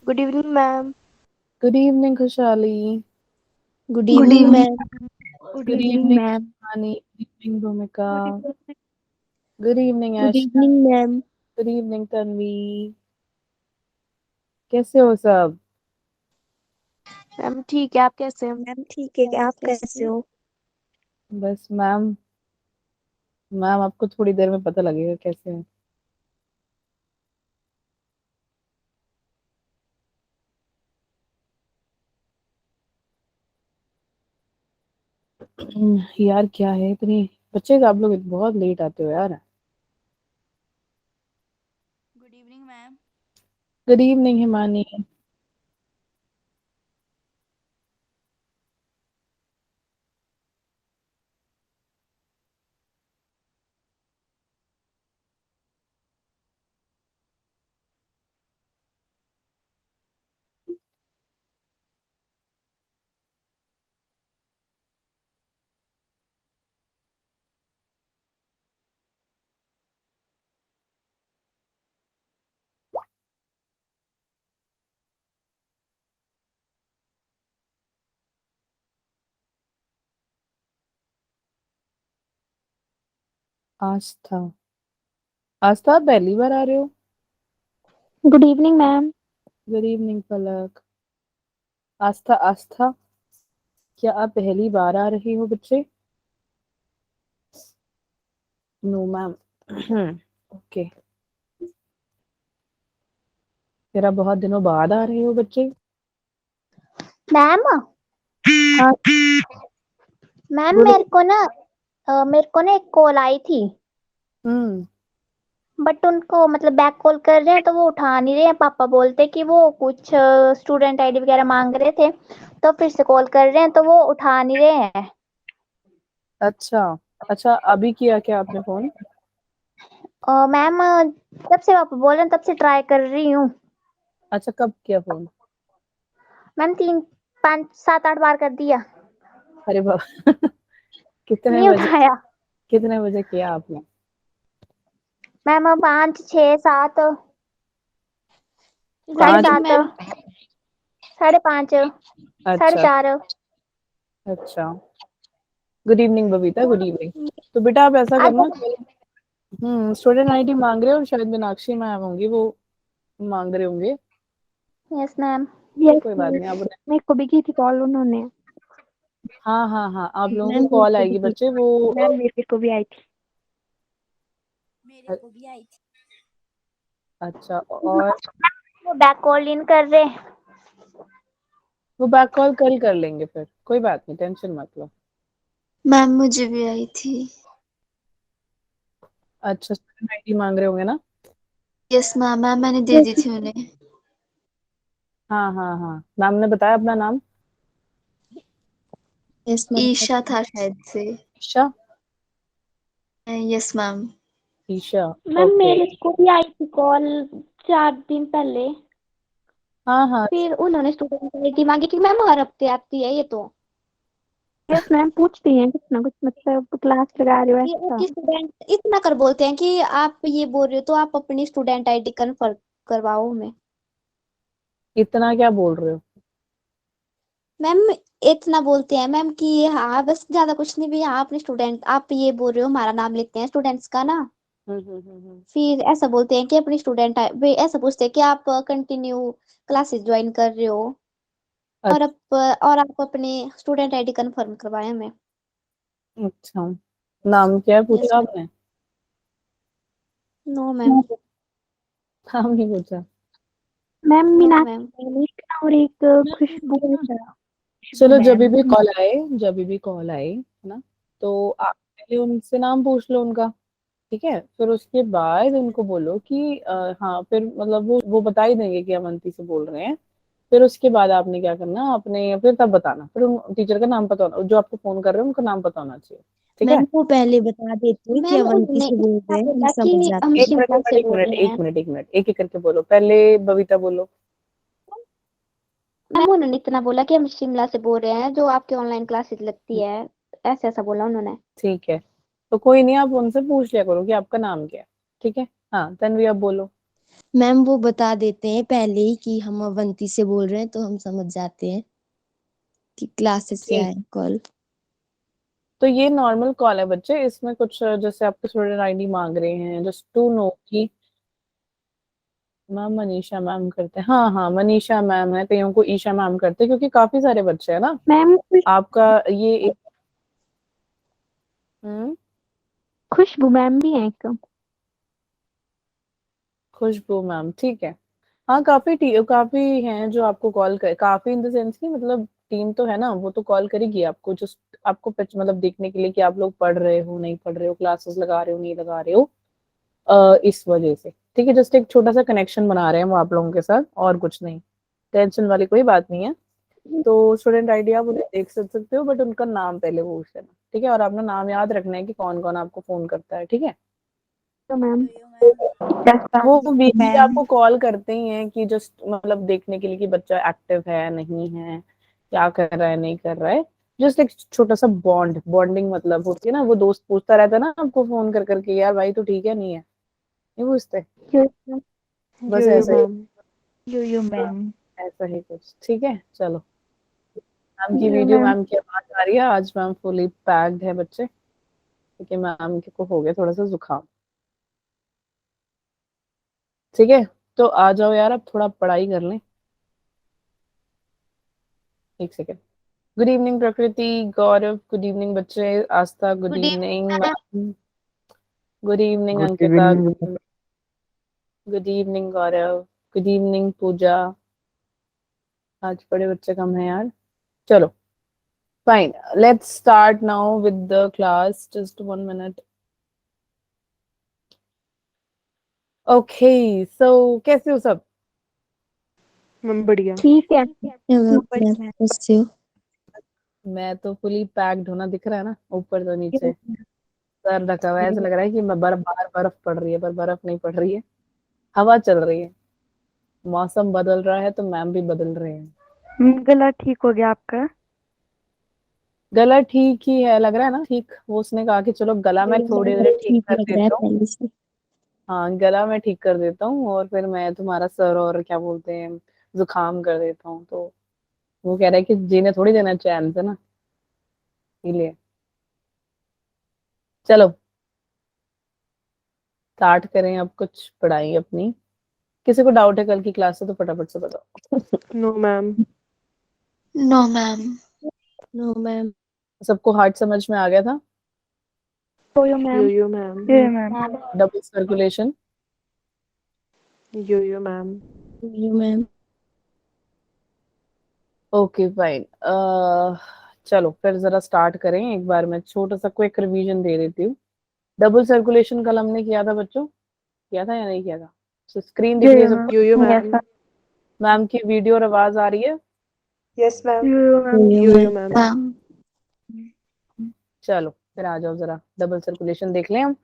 Good evening ma'am. Good evening Khushhali. Good good evening evening. Ma'am. Good good evening evening ma'am. Shivani, good evening Bhumika, good evening. Good evening good Asha, evening ma'am. Good evening Tanvi. कैसे हो सब? Ma'am ठीक है, आप कैसे हो? Ma'am ठीक है, आप कैसे हो? बस मैम, मैम आपको थोड़ी देर में पता लगेगा कैसे है। यार क्या है इतनी बच्चे का, आप लोग बहुत लेट आते हो यार। Good evening ma'am. Good evening Himani. Aastha, Aastha आप पहली बार आ रहे हो? Good evening ma'am. Good evening Palak. Aastha, Aastha, क्या आप पहली बार आ रही हो बच्चे? No ma'am. ओके, फिर आप बहुत दिनों बाद आ रहे हो बच्चे। मैम हाँ। मैम बोलो। मेरे को ना एक कॉल आई थी। हम्म। बट उनको मतलब बैक कॉल कर रहे हैं तो वो उठा नहीं रहे हैं। पापा बोलते कि वो कुछ स्टूडेंट आईडी वगैरह मांग रहे थे, तो फिर से कॉल कर रहे हैं तो वो उठा नहीं रहे हैं। अच्छा, अच्छा अभी किया क्या आपने फोन? मैम जब से पापा बोल रहे हैं तब से ट्राई कर रही हूँ। अच्छा कब किया फोन? मैम 3 5 7 8 बार कर दिया, अरे बाबा। कितने नहीं बजे, उठाया। कितने बजे किया आपने? मैम 5 6 7 गुड साढ़े पाँच। इवनिंग सात मैम। 5:30 साढ़े अच्छा, चार अच्छा। Good evening Babita, good evening. तो बेटा आप ऐसा आज। करना कल। स्टूडेंट आईडी मांग रहे हो, शायद मीनाक्षी मैम होंगी वो मांग रहे होंगे। Yes ma'am. तो यस कोई बात मैम, नहीं आप। मेरे को भी की थी कॉल उन्होंने। हाँ हाँ हाँ, आप लोगों मैम को मेरे कॉल को भी आएगी की बच्चे थी। वो मैम मेरे को भी आई थी। मेरे को भी आई थी। अच्छा, और वो बैक कॉल इन कर रहे। वो बैक कॉल कल कर लेंगे, फिर कोई बात नहीं, टेंशन मत लो। मैम मुझे भी आई थी। अच्छा, स्टूडेंट आईडी मांग रहे होंगे ना? यस मैम, मैंने दे दी थी उन्हें। हाँ हाँ हाँ, मैम ने बताया अपना नाम। Yes ma'am. ईशा था शायद से। Isha. Yes ma'am. Isha. Ma'am okay. मेरे को भी आई थी कॉल 4 दिन पहले। हाँ हाँ। फिर उन्होंने स्टूडेंट आईडी मांगी कि मैम हर हफ्ते आती है ये तो। यस मैम, पूछती हैं कुछ ना कुछ, मतलब क्लास लगा रहे हो ये ऐसा। आपकी स्टूडेंट इतना कर बोलते हैं कि आप ये बोल रहे हो तो आप अपनी स्टूडेंट आईडी कन्फर्म करवाओ हमें। इतना क्या बोल रहे हो? मैम इतना बोलते हैं मैम कि हाँ बस ज्यादा कुछ नहीं भैया, आप अपने स्टूडेंट आप ये बोल रहे हो हमारा नाम लेते हैं स्टूडेंट्स का ना। हम्म। फिर ऐसा बोलते हैं कि अपनी स्टूडेंट वे ऐसा पूछते हैं कि आप कंटिन्यू क्लासेस ज्वाइन कर रहे हो और आप अपने स्टूडेंट आईडी कंफर्म करवाएं हमें। अच्छा, नाम क्या है यस पूछा आपने? No ma'am. नाम नहीं पूछा? Ma'am no ma'am. Meenakshi ma'am और एक खुशबू खुशबू चलो, जब मैम। भी कॉल आए, जब भी कॉल आए है ना, तो आप पहले उनसे नाम पूछ लो उनका। ठीक है, फिर उसके बाद उनको बोलो कि हाँ, फिर मतलब वो बता ही देंगे कि अवंती से बोल रहे हैं। फिर उसके बाद आपने क्या करना, आपने फिर तब बताना, फिर उन टीचर का नाम पता होना, जो आपको फोन कर रहे हैं उनका नाम पता होना चाहिए। ठीक है। मैम को पहले बता देती कि मैम अवंती उन्होंने से बोल इतना रहे हैं, हम बोला समझ कि हम जाते एक हैं। मिनट, शिमला से एक बोल मिनट, रहे एक हैं। मिनट, एक मिनट, एक एक करके बोलो। पहले बबीता बोलो। मैम उन्होंने इतना बोला कि हम शिमला से बोल रहे हैं जो आपके ऑनलाइन क्लासेस लगती है। ऐसा ऐसा बोला उन्होंने। ठीक है, तो कोई नहीं, आप उनसे पूछ लिया करो कि आपका नाम क्या है। ठीक है। हाँ तन्वी, आप बोलो। मैम वो बता देते हैं पहले ही कि हम अवंती से बोल रहे हैं, तो हम समझ जाते हैं कि क्लासेस से ठीक, आए कॉल। तो ये नॉर्मल कॉल है बच्चे, इसमें कुछ जैसे आपके स्टूडेंट आईडी मांग रहे हैं, जस्ट टू नो कि मैम मनीषा मैम करते हैं, हाँ हाँ मनीषा मैम है, कईयों को ईशा मैम करते हैं, क्योंकि काफी सारे बच्चे हैं ना मैम आपका ये एक। खुशबू मैम भी है एक। खुशबू मैम, ठीक है। हाँ काफी हैं जो आपको कॉल कर, काफी इन द सेंस की मतलब टीम तो है ना, वो तो कॉल करेगी आपको, जस्ट आपको मतलब देखने के लिए कि आप लोग पढ़ रहे हो नहीं पढ़ रहे हो, क्लासेस लगा रहे हो नहीं लगा रहे हो, इस वजह से। ठीक है, जस्ट एक छोटा सा कनेक्शन बना रहे हैं वो आप लोगों के साथ, और कुछ नहीं, टेंशन वाली कोई बात नहीं है। तो स्टूडेंट आईडी आप उन्हें देख सकते हो, बट उनका नाम पहले पूछ लेना, ठीक है, और अपना नाम याद रखना है कि कौन कौन आपको फोन करता है, ठीक है। तो मैम वो वीकली आपको कॉल करते ही हैं कि जस्ट मतलब देखने के लिए कि बच्चा एक्टिव है नहीं है, क्या कर रहा है नहीं कर रहा है, जस्ट एक छोटा सा बॉन्डिंग मतलब होती है ना, वो दोस्त पूछता रहता है ना आपको फोन कर करके, यार भाई तो ठीक है नहीं है, नहीं पूछते, बस ऐसा ही, यो मैम। ऐसा ही कुछ, ठीक है। चलो, मैम की जी वीडियो, मैम। मैम की आवाज आ रही है, आज मैम फुली पैक्ड है बच्चे, क्योंकि मैम को हो गया थोड़ा सा जुकाम। ठीक है, तो आ जाओ यार, अब थोड़ा पढ़ाई कर लें। एक सेकेंड। गुड इवनिंग प्रकृति, गौरव गुड इवनिंग बच्चे, Aastha good good evening, evening. Good evening good Ankita, evening. Good evening Gaurav, good evening Pooja. आज बड़े बच्चे कम हैं यार। चलो fine, let's start now with the class, just 1 minute. Okay, so कैसे हो सब? मैम बढ़िया। ठीक है। उससे मैं तो फुली पैक्ड होना दिख रहा है ना, ऊपर तो नीचे सर ढका हुआ है, ऐसा लग रहा है कि मैं बाहर बर्फ पड़ रही है, पर बर्फ नहीं पड़ रही है, हवा चल रही है, मौसम बदल रहा है तो मैम भी बदल रहे हैं। गला ठीक हो गया आपका? गला ठीक ही है, लग रहा है ना ठीक, वो उसने कहा कि चलो गला मैं थोड़ी देर ठीक ठीक कर लग रहा है देता हूँ। पहले से। हाँ गला मैं ठीक कर देता हूँ, और फिर मैं तुम्हारा सर और क्या बोलते हैं जुकाम कर देता हूँ, तो वो कह रहा है कि जीने थोड़ी देना चैन से ना, इसलिए। चलो स्टार्ट करें अब कुछ पढ़ाई अपनी। किसी को डाउट है कल की क्लास से तो फटाफट से बताओ। No ma'am. No ma'am. No ma'am. सबको हार्ट समझ में आ गया था? यो मैम। यो मैम। ये मैम। डबल सर्कुलेशन, यो ma'am. You ma'am. Okay fine. चलो फिर जरा स्टार्ट करें, एक बार मैं छोटा सा क्विक रिवीजन दे देती हूँ। डबल सर्कुलेशन कल हमने किया था बच्चों, किया था या नहीं किया था? स्क्रीन दिख रही है सबको? यो मैम। मैम की वीडियो और आवाज आ रही है? Yes ma'am. You yo ma'am. Ma'am. चलो फिर आ जाओ, जरा डबल सर्कुलेशन देख लें हम।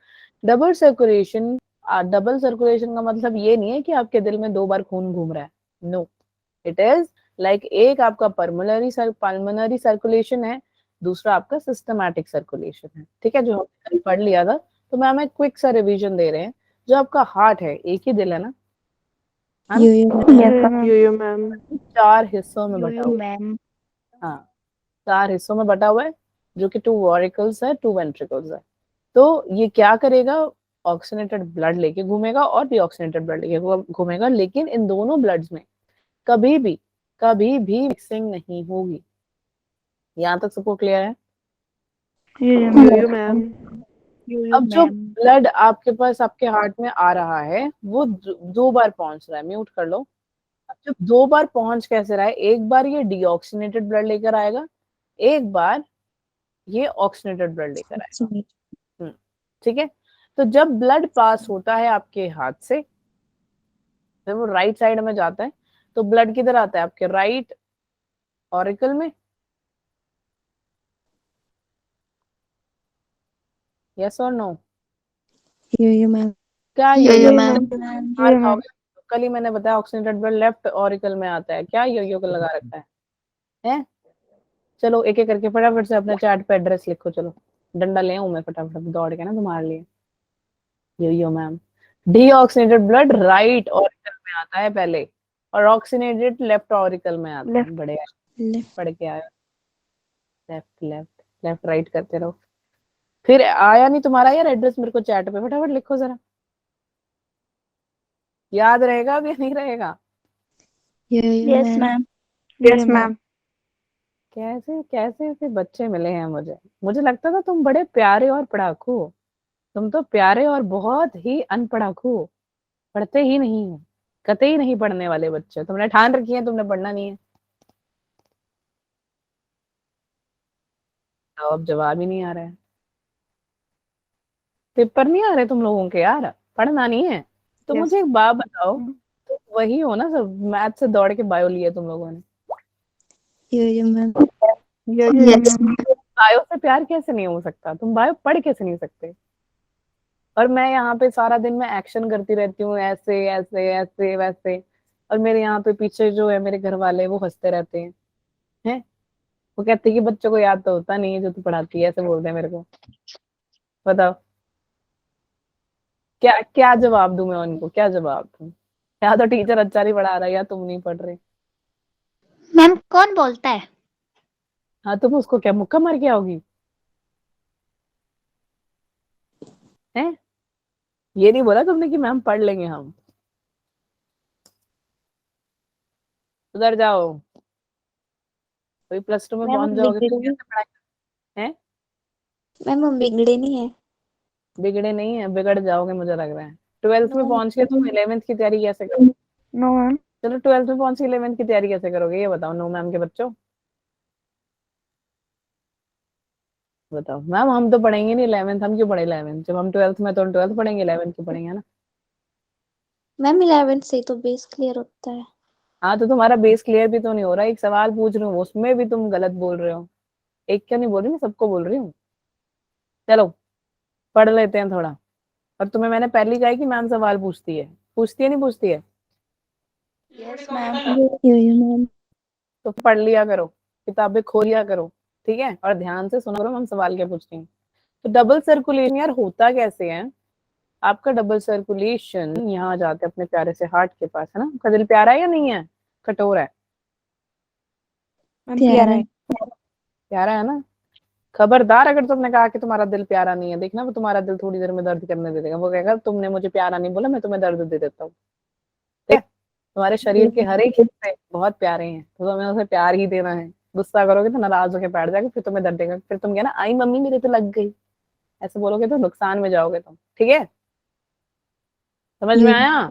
डबल सर्कुलेशन, डबल सर्कुलेशन का मतलब ये नहीं है कि आपके दिल में 2 बार खून घूम रहा है, नो, इट इज लाइक एक आपका पल्मोनरी सर्कुलेशन है, दूसरा आपका सिस्टमैटिक सर्कुलेशन है, ठीक है, जो हमने कल पढ़ लिया था। तो मैम एक क्विक सा रिवीजन दे रहे हैं। जो आपका हार्ट है, एक ही दिल है ना, है यू ना? मैम। यो मैम। 4 हिस्सों में बटा यो हुआ मैम। है, हाँ 4 हिस्सों में बटा हुआ है, जो कि 2 वॉरिकल्स है, 2 वेंट्रिकल्स है। तो ये क्या करेगा, ऑक्सीनेटेड ब्लड लेके घूमेगा और डीऑक्सीनेटेड ब्लड लेके घूमेगा, लेकिन इन दोनों ब्लड्स में कभी भी मिक्सिंग नहीं होगी। यहाँ तक सबको क्लियर है? यो मैम। अब जो ब्लड आपके पास आपके हार्ट में आ रहा है, वो 2 बार पहुंच रहा है, म्यूट कर लो। अब जब 2 बार पहुंच कैसे रहा है, एक बार ये डीऑक्सीनेटेड ब्लड लेकर आएगा, एक बार ये ऑक्सीनेटेड ब्लड लेकर आएगा। ठीक है, तो जब ब्लड पास होता है आपके हाथ से, जब वो राइट साइड में जाता है, तो ब्लड किधर आता है, आपके राइट ऑरिकल में, यस और नो? You ma'am. क्या यो मैम मैम। हार खाओगे? कल ही मैंने बताया ऑक्सीनेटेड ब्लड लेफ्ट ऑरिकल में आता है, क्या यो को लगा रखा है, हैं? चलो एक एक करके फटाफट से अपने चैट पे एड्रेस लिखो, चलो डंडा ले आऊं मैं फटाफट दौड़ के ना तुम्हारे लिए। Yo ma'am. Deoxygenated blood right auricle में आता है पहले, और ऑक्सीनेटेड लेफ्ट ऑरिकल में आता है। बड़े पढ़ के आए, लेफ्ट लेफ्ट लेफ्ट राइट करते रहो। फिर आया नहीं तुम्हारा यार एड्रेस, मेरे को चैट पे फटाफट लिखो जरा, याद रहेगा अब या नहीं रहेगा? Yes ma'am. Yes ma'am. कैसे कैसे ऐसे बच्चे मिले हैं मुझे, मुझे लगता था तुम बड़े प्यारे और पढ़ाकू हो। तुम तो प्यारे और बहुत ही अनपढ़ाकू हो, पढ़ते ही नहीं हो, कतई नहीं पढ़ने वाले बच्चे। तुमने ठान रखी है तुमने पढ़ना नहीं है। तो अब जवाब ही नहीं आ रहा है, पेपर नहीं आ रहे तुम लोगों के यार, पढ़ना नहीं है। तो Yes. मुझे एक बात बताओ, तो वही हो ना सब, मैथ से दौड़ के बायो लिया तुम लोगों ने। यो मैम। यस बायो से प्यार कैसे नहीं हो सकता, तुम बायो पढ़ कैसे नहीं सकते? और मैं यहाँ पे सारा दिन में एक्शन करती रहती हूँ, ऐसे ऐसे ऐसे वैसे, और मेरे यहाँ पे पीछे जो है मेरे घर वाले वो हंसते रहते हैं। वो कहते हैं कि बच्चों को याद तो होता नहीं है जो तू पढ़ाती है, ऐसे बोलते हैं मेरे को। बताओ क्या क्या जवाब दूं मैं उनको, क्या जवाब दूं? या तो टीचर अच्छा नहीं पढ़ा रहा है या तुम नहीं पढ़ रहे। मैम कौन बोलता है? हाँ, तुम उसको क्या मुक्का मार के आओगी? हैं? ये नहीं बोला तुमने कि मैम पढ़ लेंगे हम? उधर जाओ, कोई प्लस 2 में मैम पहुंच हम जाओगे तो बिगड़े कैसे पढ़ाई है? मैम हम बिगड़े नहीं है। बिगड़े नहीं है, बिगड़ जाओगे मुझे लग रहा है। 12th में नो पहुंच के तुम 11th की तैयारी कैसे करोगे? No ma'am. चलो 12th में पहुंच के 11th की तैयारी कैसे करोगे ये बताओ, नो मैम के बच्चों। बताओ मैम, हम तो पढ़ेंगे नहीं 11th, हम क्यों पढ़े 11th? जब हम 12th में तो हम 12th पढ़ेंगे, 11th क्यों पढ़ेंगे, है ना? मैम 11 से तो बेस क्लियर होता है। हाँ, तो तुम्हारा बेस क्लियर भी तो नहीं हो रहा। एक सवाल पूछ रही हूँ उसमें भी तुम गलत बोल रहे हो। एक क्या नहीं बोल रही, मैं सबको बोल रही हूँ। चलो पढ़ लेते हैं थोड़ा। और तुम्हें मैंने पहले कहा है कि मैम सवाल पूछती है नहीं पूछती है? Yes ma'am. यो मैम। तो पढ़ लिया करो, किताबें खोल लिया करो, ठीक है? और ध्यान से सुना करो हम सवाल क्या पूछते हैं। तो डबल सर्कुलेशन यार होता कैसे है? आपका डबल सर्कुलेशन यहाँ जाते हैं अपने प्यारे से हार्ट के पास, है ना? आपका दिल प्यारा है या नहीं है, कठोर है? मैम प्यारा प्यारा है। है। प्यारा है ना? खबरदार अगर तुमने कहा कि तुम्हारा दिल प्यारा नहीं है, देखना वो तुम्हारा दिल थोड़ी देर में दर्द करने दे देगा। वो कहेगा तुमने मुझे प्यारा नहीं बोला, मैं तुम्हें दर्द दे देता हूँ। ठीक है? तुम्हारे शरीर के हर एक हिस्से बहुत प्यारे हैं, तो तुम्हें उसे प्यार ही देना है। गुस्सा करोगे तो नाराज होकर बैठ जाएगा, फिर तुम्हें दर्द देगा, फिर तुम कहना आई मम्मी मेरे तो लग गई, ऐसे बोलोगे तो नुकसान में जाओगे तुम। ठीक है? समझ में यो आया?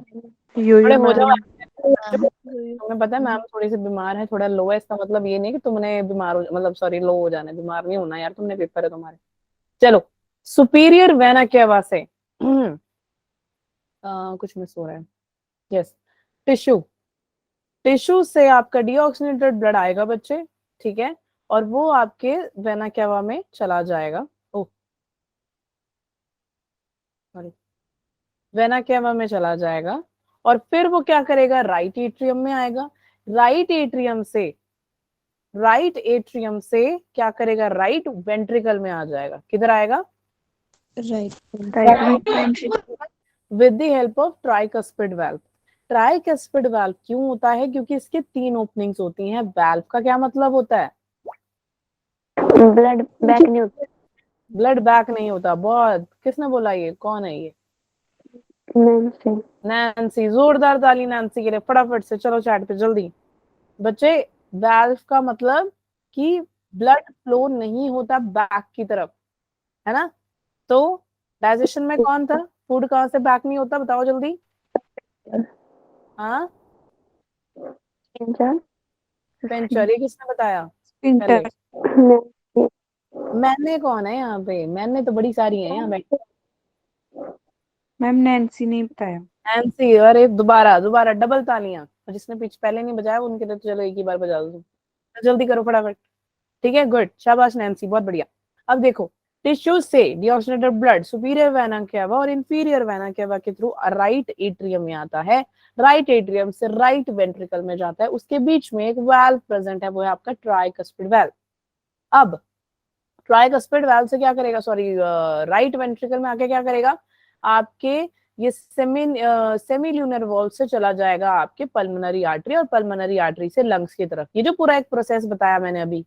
यो थोड़े हो जाओ। मैम। तुम्हें पता है मैम थोड़ी सी बीमार है, थोड़ा लो है, इसका मतलब ये नहीं कि तुमने बीमार हो, मतलब सॉरी लो हो जाना है। बीमार नहीं होना यार, तुमने पेपर है तुम्हारे। चलो, सुपीरियर वेना केवा से कुछ मिस हो रहा है। Yes, tissue. टिश्यू से आपका डीऑक्सीनेटेड ब्लड आएगा बच्चे, ठीक है? और वो आपके वेना केवा में चला जाएगा। ओह सॉरी, वेना केवा में चला जाएगा। और फिर वो क्या करेगा, राइट एट्रियम में आएगा। राइट एट्रियम से क्या करेगा, राइट वेंट्रिकल में आ जाएगा। किधर आएगा? Right. Right. With the help of tricuspid valve. Tricuspid valve क्यों होता है? क्योंकि इसके 3 ओपनिंग्स होती हैं। वाल्व का क्या मतलब होता है? ब्लड बैक नहीं होता। ब्लड बैक नहीं होता। बहुत, किसने बोला ये, कौन है ये? नैन्सी। नैन्सी। जोरदार ताली नैन्सी के लिए, फटाफट से चलो चैट पे जल्दी। बच्चे, वाल्व का मतलब कि ब्लड फ्लो नहीं होता बैक की तरफ, है ना? तो डाइजेशन में कौन था? फूड कहाँ से बैक नहीं होता, बताओ जल्दी। हाँ, स्पिंचर। ये किसने बताया पहले? इंटर। मैंने कौन है यहाँ पे? मैंने तो बड़ी सारी है यहाँ बैठी। मैम नैन्सी नहीं बताया। नैन्सी। अरे दोबारा दोबारा डबल तालियां। और जिसने पिच पहले नहीं बजाया उनके लिए तो चलो एक ही बार बजा दो तुम। जल्दी करो फटाफट। ठीक है, गुड, शाबाश नैन्सी, बहुत बढ़िया। अब देखो, टिश्यू से deoxygenated blood superior vena cava और इंफीरियर वेना केवा के थ्रू राइट एट्रियम में आता है। राइट एट्रियम से राइट वेंट्रिकल में जाता है। उसके बीच में एक वाल्व प्रेजेंट है, वो है आपका ट्राइकस्पिड वाल्व। अब ट्राइकस्पिड वाल्व से क्या करेगा, सॉरी राइट वेंट्रिकल में आके क्या करेगा, आपके ये सेमील्यूनर वॉल्व से चला जाएगा आपके पल्मोनरी आर्टरी और पल्मोनरी आर्टरी से लंग्स की तरफ। ये जो पूरा एक प्रोसेस बताया मैंने अभी,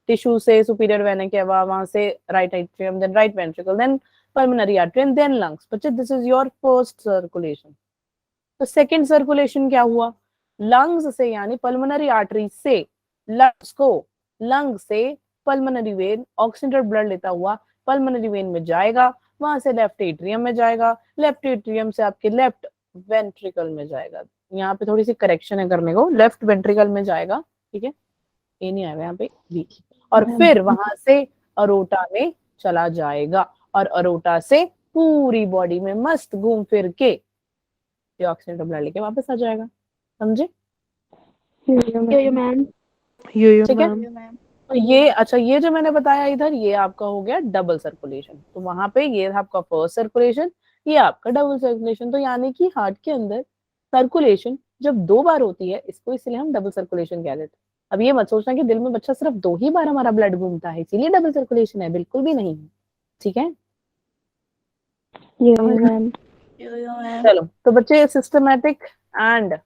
टिश्यू से सुपीरियर वेना केवा, वहां से right atrium, then right ventricle, then pulmonary artery and then lungs. बच्चे this is your first circulation. तो सेकंड सर्कुलेशन क्या हुआ, लंग्स से यानी पल्मोनरी आर्टरी से लंग्स को, लंग से पल्मोनरी वेन ऑक्सीजनेटेड ब्लड लेता हुआ पल्मोनरी वेन में जाएगा, वहां से लेफ्ट एट्रियम में जाएगा, लेफ्ट एट्रियम से आपके लेफ्ट वेंट्रिकल में जाएगा। यहाँ पे थोड़ी सी करेक्शन है करने को, लेफ्ट वेंट्रिकल में जाएगा, ठीक है, ए नहीं आएगा यहाँ पे बी, और फिर वहां से अरोटा में चला जाएगा और अरोटा से पूरी बॉडी में मस्त घूम फिर के ये ऑक्सीजन ब्लड लेके वापस आ जाएगा। समझे? यो मैम। ठीक है। तो ये अच्छा, ये जो मैंने बताया इधर, ये आपका हो गया डबल सर्कुलेशन। तो वहां पे ये आपका फर्स्ट सर्कुलेशन, ये आपका डबल सर्कुलेशन। तो यानी कि हार्ट के अंदर सर्कुलेशन जब 2 बार होती है, इसको इसलिए हम डबल सर्कुलेशन कह देते हैं। अब ये मत सोचना कि दिल में बच्चा सिर्फ 2 ही बार हमारा ब्लड घूमता है इसीलिए डबल सर्कुलेशन है, बिल्कुल भी नहीं है। ठीक है, चलो। तो बच्चे सिस्टमैटिक एंड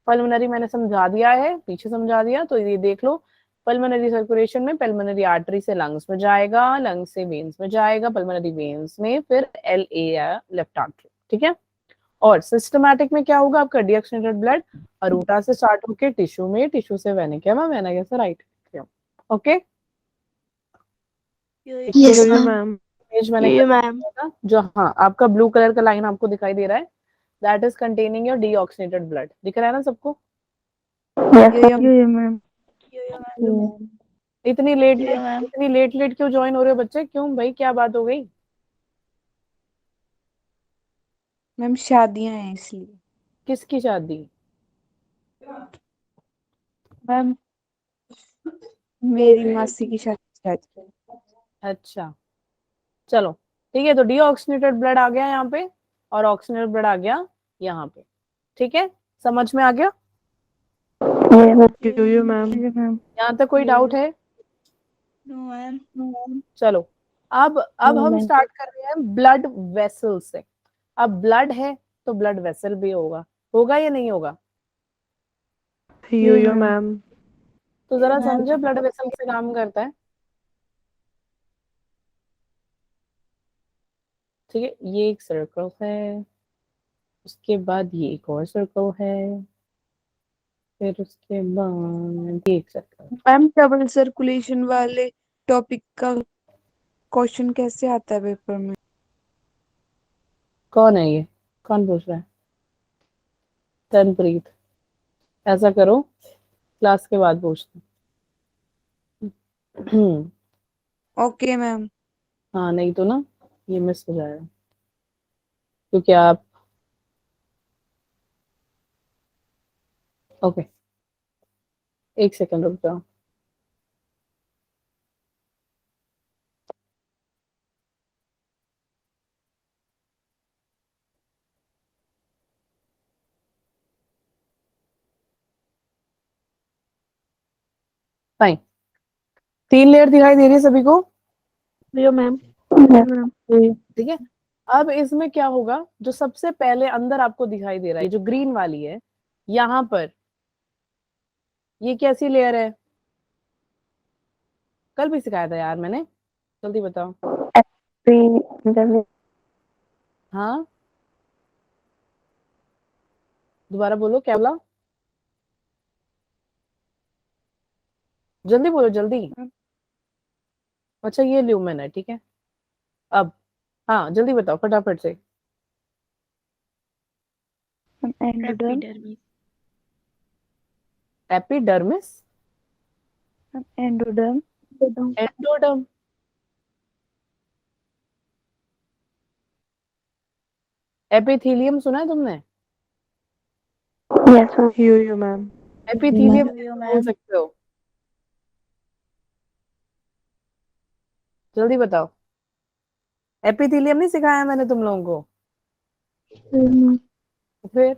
पल्मोनरी मैंने समझा दिया है, पीछे समझा दिया, तो ये देख लो। पल्मोनरी सर्कुलेशन में पल्मोनरी आर्टरी से लंग्स में जाएगा, लंग्स से वेन्स में जाएगा, पल्मोनरी वेन्स में फिर LA या लेफ्ट आर्टरी। ठीक है। और सिस्टमैटिक में क्या होगा, आपका डीऑक्सीजनेटेड ब्लड अरूटा से स्टार्ट होके टिश्यू में, टिश्यू से वेना केवा, वेना केवा से right atrium. Okay, yes ma'am. Page मैंने जो, हाँ, आपका ब्लू कलर का लाइन आपको दिखाई दे रहा है, that is containing your deoxygenated blood. दिख रहा है ना सबको? इतनी लेट क्यों ज्वाइन हो रहे हो बच्चे? क्यों भाई, क्या बात हो गई? मैम शादियां हैं इसलिए। किसकी शादी? मैम मेरी मासी की शादी। अच्छा, चलो ठीक है। तो डीऑक्सीजनेटेड ब्लड आ गया यहाँ पे और ऑक्सीजनेटेड ब्लड आ गया यहाँ पे। ठीक है, समझ में आ गया? मैम यहाँ तक कोई डाउट है? चलो, अब हम स्टार्ट कर रहे हैं ब्लड वेसल से। अब ब्लड है तो ब्लड वेसल भी होगा, होगा या नहीं होगा? मैम। तो जरा समझो ब्लड वेसल से काम करता है। ठीक है, ये एक सर्कल है, उसके बाद ये एक और सर्कल है, फिर उसके बाद ये एक सर्कल। मैम डबल सर्कुलेशन वाले टॉपिक का क्वेश्चन कैसे आता है पेपर में? कौन है ये? कौन पूछ रहा है? तनप्रीत, ऐसा करो, क्लास के बाद पूछते। Okay ma'am. हाँ, नहीं तो ना ये मिस हो जाएगा, क्योंकि आप, ओके, एक सेकंड रुक जाओ। फाइन, 3 लेयर दिखाई दे रही है सभी को? यो मैम। ठीक है। अब इसमें क्या होगा, जो सबसे पहले अंदर आपको दिखाई दे रहा है, जो ग्रीन वाली है, यहाँ पर ये कैसी लेयर है? कल भी सिखाया था यार मैंने, जल्दी बताओ। हाँ, दोबारा बोलो, क्या बोला? जल्दी बोलो, जल्दी। अच्छा, ये ल्यूमेन है, ठीक है। अब हाँ, जल्दी बताओ फटाफट से। Epidermis, endoderm. एंडोडर्म, एपिथेलियम सुना है तुमने? मैम। एपिथेलियम बोल सकते हो? जल्दी बताओ। एपिथेलियम नहीं सिखाया मैंने तुम लोगों को? फिर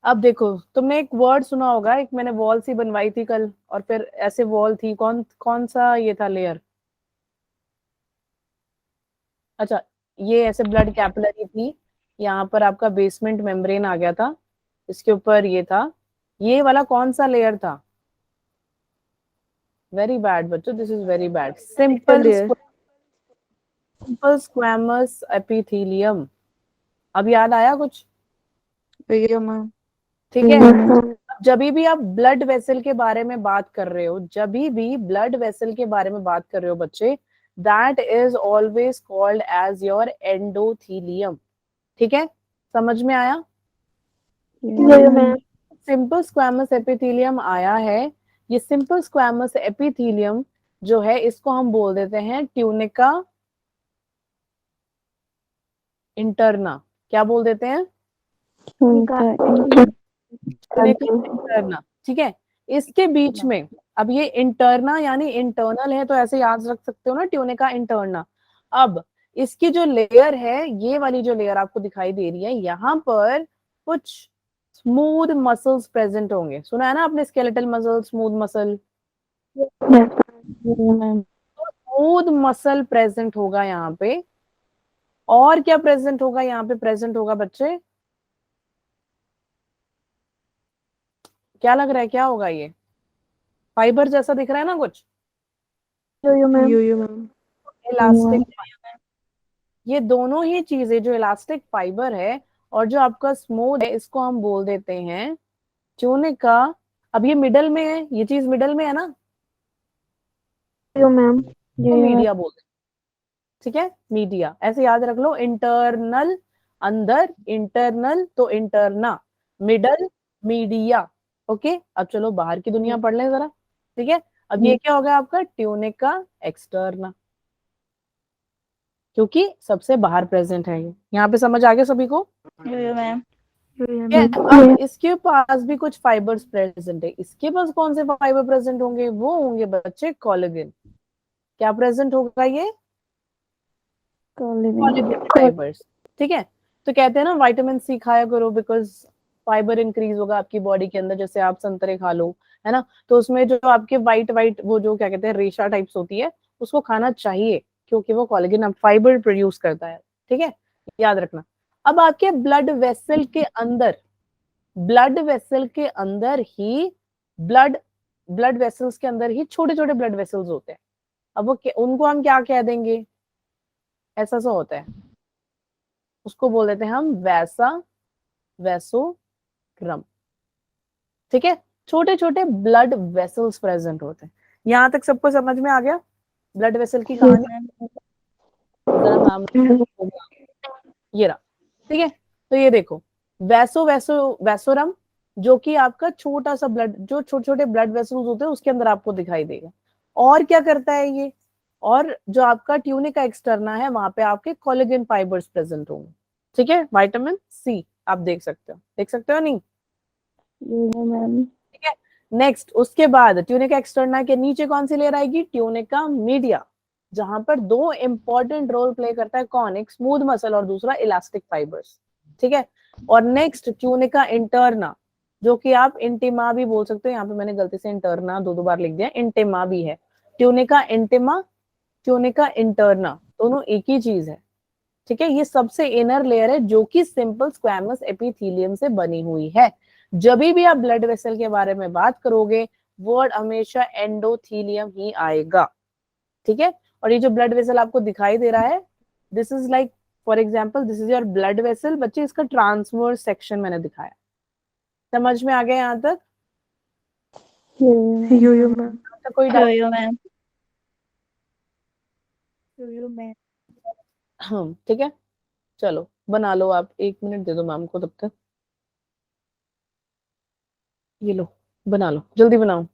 अब देखो, तुमने एक वर्ड सुना होगा, एक मैंने वॉल सी बनवाई थी कल, और फिर ऐसे वॉल थी, कौन कौन सा ये था लेयर? अच्छा, ये ऐसे ब्लड कैपिलरी थी, यहाँ पर आपका बेसमेंट मेम्ब्रेन आ गया था, इसके ऊपर ये था, ये वाला कौन सा लेयर था? वेरी बैड बच्चों, this is very bad. Simple squamous epithelium. अब याद आया कुछ? भैया मैम। ठीक है। जब भी आप ब्लड वेसल के बारे में बात कर रहे हो, जब भी ब्लड वेसल के बारे में बात कर रहे हो बच्चे, that is always called as your endothelium. ठीक है, समझ में आया? सिंपल स्क्वैमस एपिथेलियम आया है। ये सिंपल स्क्वैमस एपिथेलियम जो है, इसको हम बोल देते हैं ट्यूनिका इंटरना। क्या बोल देते हैं? इंटरना। ठीक है, इसके बीच में, अब ये इंटरना यानी इंटरनल है, तो ऐसे याद रख सकते हो ना, ट्यूनिका इंटरना। अब इसकी जो लेयर है, ये वाली जो लेयर आपको दिखाई दे रही है, यहाँ पर कुछ स्मूथ मसल्स प्रेजेंट होंगे। सुना है ना आपने, skeletal muscle, smooth muscle. Smooth muscle present होगा यहाँ पे। और क्या प्रेजेंट होगा यहाँ पे? प्रेजेंट होगा बच्चे, क्या लग रहा है, क्या होगा ये? फाइबर जैसा दिख रहा है ना कुछ? इलास्टिक। ये दोनों ही चीजें, जो इलास्टिक फाइबर है और जो आपका स्मूथ है, इसको हम बोल देते हैं ट्यूनिका। अब ये मिडल में है, ये चीज मिडल में है ना, तो मीडिया बोलते हैं। ठीक है, मीडिया ऐसे याद रख लो। इंटरनल अंदर, इंटरनल तो इंटरना, मिडल मीडिया। ओके, अब चलो बाहर की दुनिया पढ़ लें जरा। ठीक है, अब ये क्या होगा आपका? ट्यूनिका एक्सटर्ना, क्योंकि सबसे बाहर प्रेजेंट है ये। यहाँ पे समझ आ गया सभी को? मैम। अब इसके पास भी कुछ फाइबर्स प्रेजेंट है। इसके पास कौन से फाइबर प्रेजेंट होंगे? वो होंगे बच्चे कोलेजन। क्या प्रेजेंट होगा ये? Collagen fibres. ठीक है, तो कहते हैं ना विटामिन सी खाया करो, बिकॉज फाइबर इंक्रीज होगा आपकी बॉडी के अंदर। जैसे आप संतरे खा लो, है ना, तो उसमें जो आपके वाइट वाइट वो जो क्या कहते हैं, रेशा टाइप्स होती है, उसको खाना चाहिए, क्योंकि वो कोलेजन फाइबर प्रोड्यूस करता है। ठीक है, याद रखना। अब आपके ब्लड वेसल के अंदर, ब्लड वेसल के अंदर ही ब्लड ब्लड वेसल्स के अंदर ही छोटे छोटे ब्लड वेसल्स होते हैं। अब वो उनको हम क्या कह देंगे? ऐसा सा होता है, उसको बोल देते हैं हम वैसा वेसोक्रम। ठीक है, छोटे छोटे ब्लड वेसल्स प्रेजेंट होते हैं। यहां तक सबको समझ में आ गया ब्लड वेसल की कहानी? जरा मैम, ये रहा। ठीक है, तो ये देखो, वैसोरम, जो कि आपका छोटा सा ब्लड, जो छोटे छोटे ब्लड वेसल्स होते हैं उसके अंदर आपको दिखाई देगा। और क्या करता है ये? और जो आपका ट्यूनिका एक्सटर्ना है, वहां पे आपके कोलेजन फाइबर्स प्रेजेंट होंगे। ठीक है, विटामिन सी आप देख सकते हो, देख सकते हो नहीं? ठीक है, नेक्स्ट उसके बाद ट्यूनिका एक्सटर्ना के नीचे कौन सी लेयर आएगी? ट्यूनिका मीडिया, जहां पर दो इंपॉर्टेंट रोल प्ले करता है। कौन? एक स्मूथ मसल और दूसरा इलास्टिक फाइबर्स। ठीक है, और नेक्स्ट ट्यूनिका इंटरना, जो कि आप इंटिमा भी बोल सकते हो। यहाँ पे मैंने गलती से इंटरना दो बार लिख दिया, इंटिमा भी है। ट्यूनिका इंटिमा, ट्यूनिका इंटरना, दोनों एक ही चीज है। ठीक है, ये सबसे इनर लेयर है जो कि सिंपल स्क्वैमस एपिथेलियम से बनी हुई है। जब भी आप ब्लड वेसल के बारे में बात करोगे, वर्ड हमेशा एंडोथीलियम ही आएगा। ठीक है, और ये जो ब्लड वेसल आपको दिखाई दे रहा है, this is like, for example this is your blood vessel बच्चे, इसका ट्रांसवर्स सेक्शन मैंने दिखाया। समझ में आ गया यहाँ तक? तो कोई डाउट? मैम। ठीक है, चलो बना लो आप, 1 मिनट दे दो मैम को तब तक। ये लो, बना लो, जल्दी बनाओ।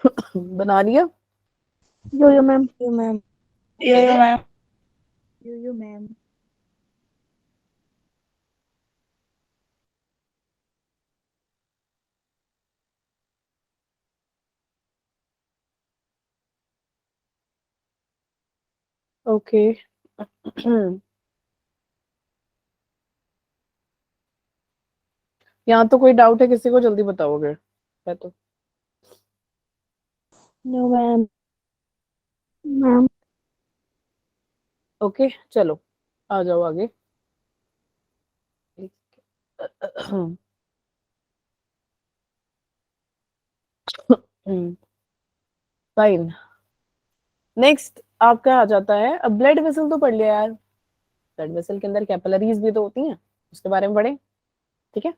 बना लिया? Yo ma'am. Yo ma'am. You ma'am. Okay. यहाँ तो कोई डाउट है किसी को? जल्दी बताओगे है तो। No ma'am. मैम ओके चलो आ जाओ आगे। फाइन। नेक्स्ट आपका आ जाता है, अब ब्लड वेसल तो पढ़ लिया यार। ब्लड वेसल के अंदर कैपिलरीज भी तो होती हैं, उसके बारे में पढ़े। ठीक है,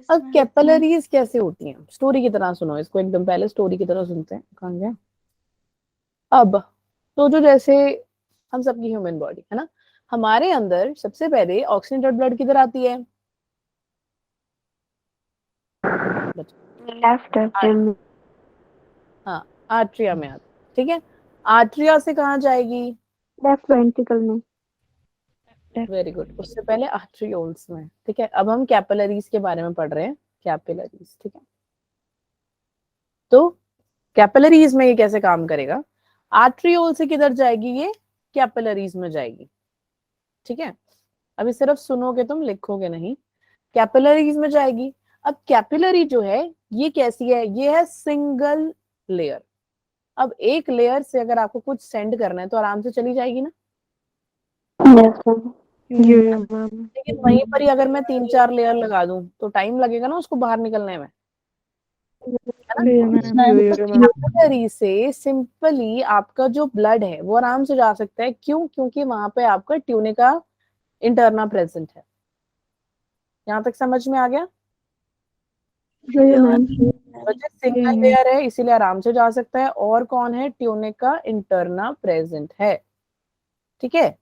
अब कैपिलरीज कैसे होती हैं, स्टोरी की तरह सुनो इसको, एकदम पहले स्टोरी की तरह सुनते हैं। कहाँ गया? अब तो जो जैसे हम सबकी ह्यूमन बॉडी है ना, हमारे अंदर सबसे पहले ऑक्सीजनेटेड ब्लड किधर आती है? Left atrium. हाँ, आर्ट्रिया में आती है। ठीक है, आर्ट्रिया से कहाँ जाएगी? लेफ्ट वेंट्रिकल में। वेरी गुड, उससे पहले आर्ट्रियोल्स में। ठीक है, अब हम कैपिलरीज के बारे में पढ़ रहे हैं, कैपिलरीज। ठीक है, तो कैपिलरीज में ये कैसे काम करेगा? आर्ट्रियोल से किधर जाएगी ये? कैपिलरीज में जाएगी। ठीक है, अभी सिर्फ सुनोगे तुम, लिखोगे नहीं। कैपिलरीज में जाएगी। अब कैपिलरी जो है ये कैसी है? ये है सिंगल लेयर। अब एक लेयर से अगर आपको कुछ सेंड करना है तो आराम से चली जाएगी ना। Yes ma'am. यो मैम। लेकिन वहीं पर ही अगर मैं 3-4 लेयर लगा दूं तो टाइम लगेगा ना उसको बाहर निकलने में, है ना। यो मैम। यो मैम। कैपिलरी से सिंपली आपका जो ब्लड है वो आराम से जा सकता है। क्यों? क्योंकि वहां पे आपका ट्यूनिका इंटरना प्रेजेंट है। यहाँ तक समझ में आ गया? यो मैम। वजह सिंगल लेयर है इसीलिए आराम से जा सकता है। और कौन है? ट्यूनिका इंटरना प्रेजेंट है। ठीक है,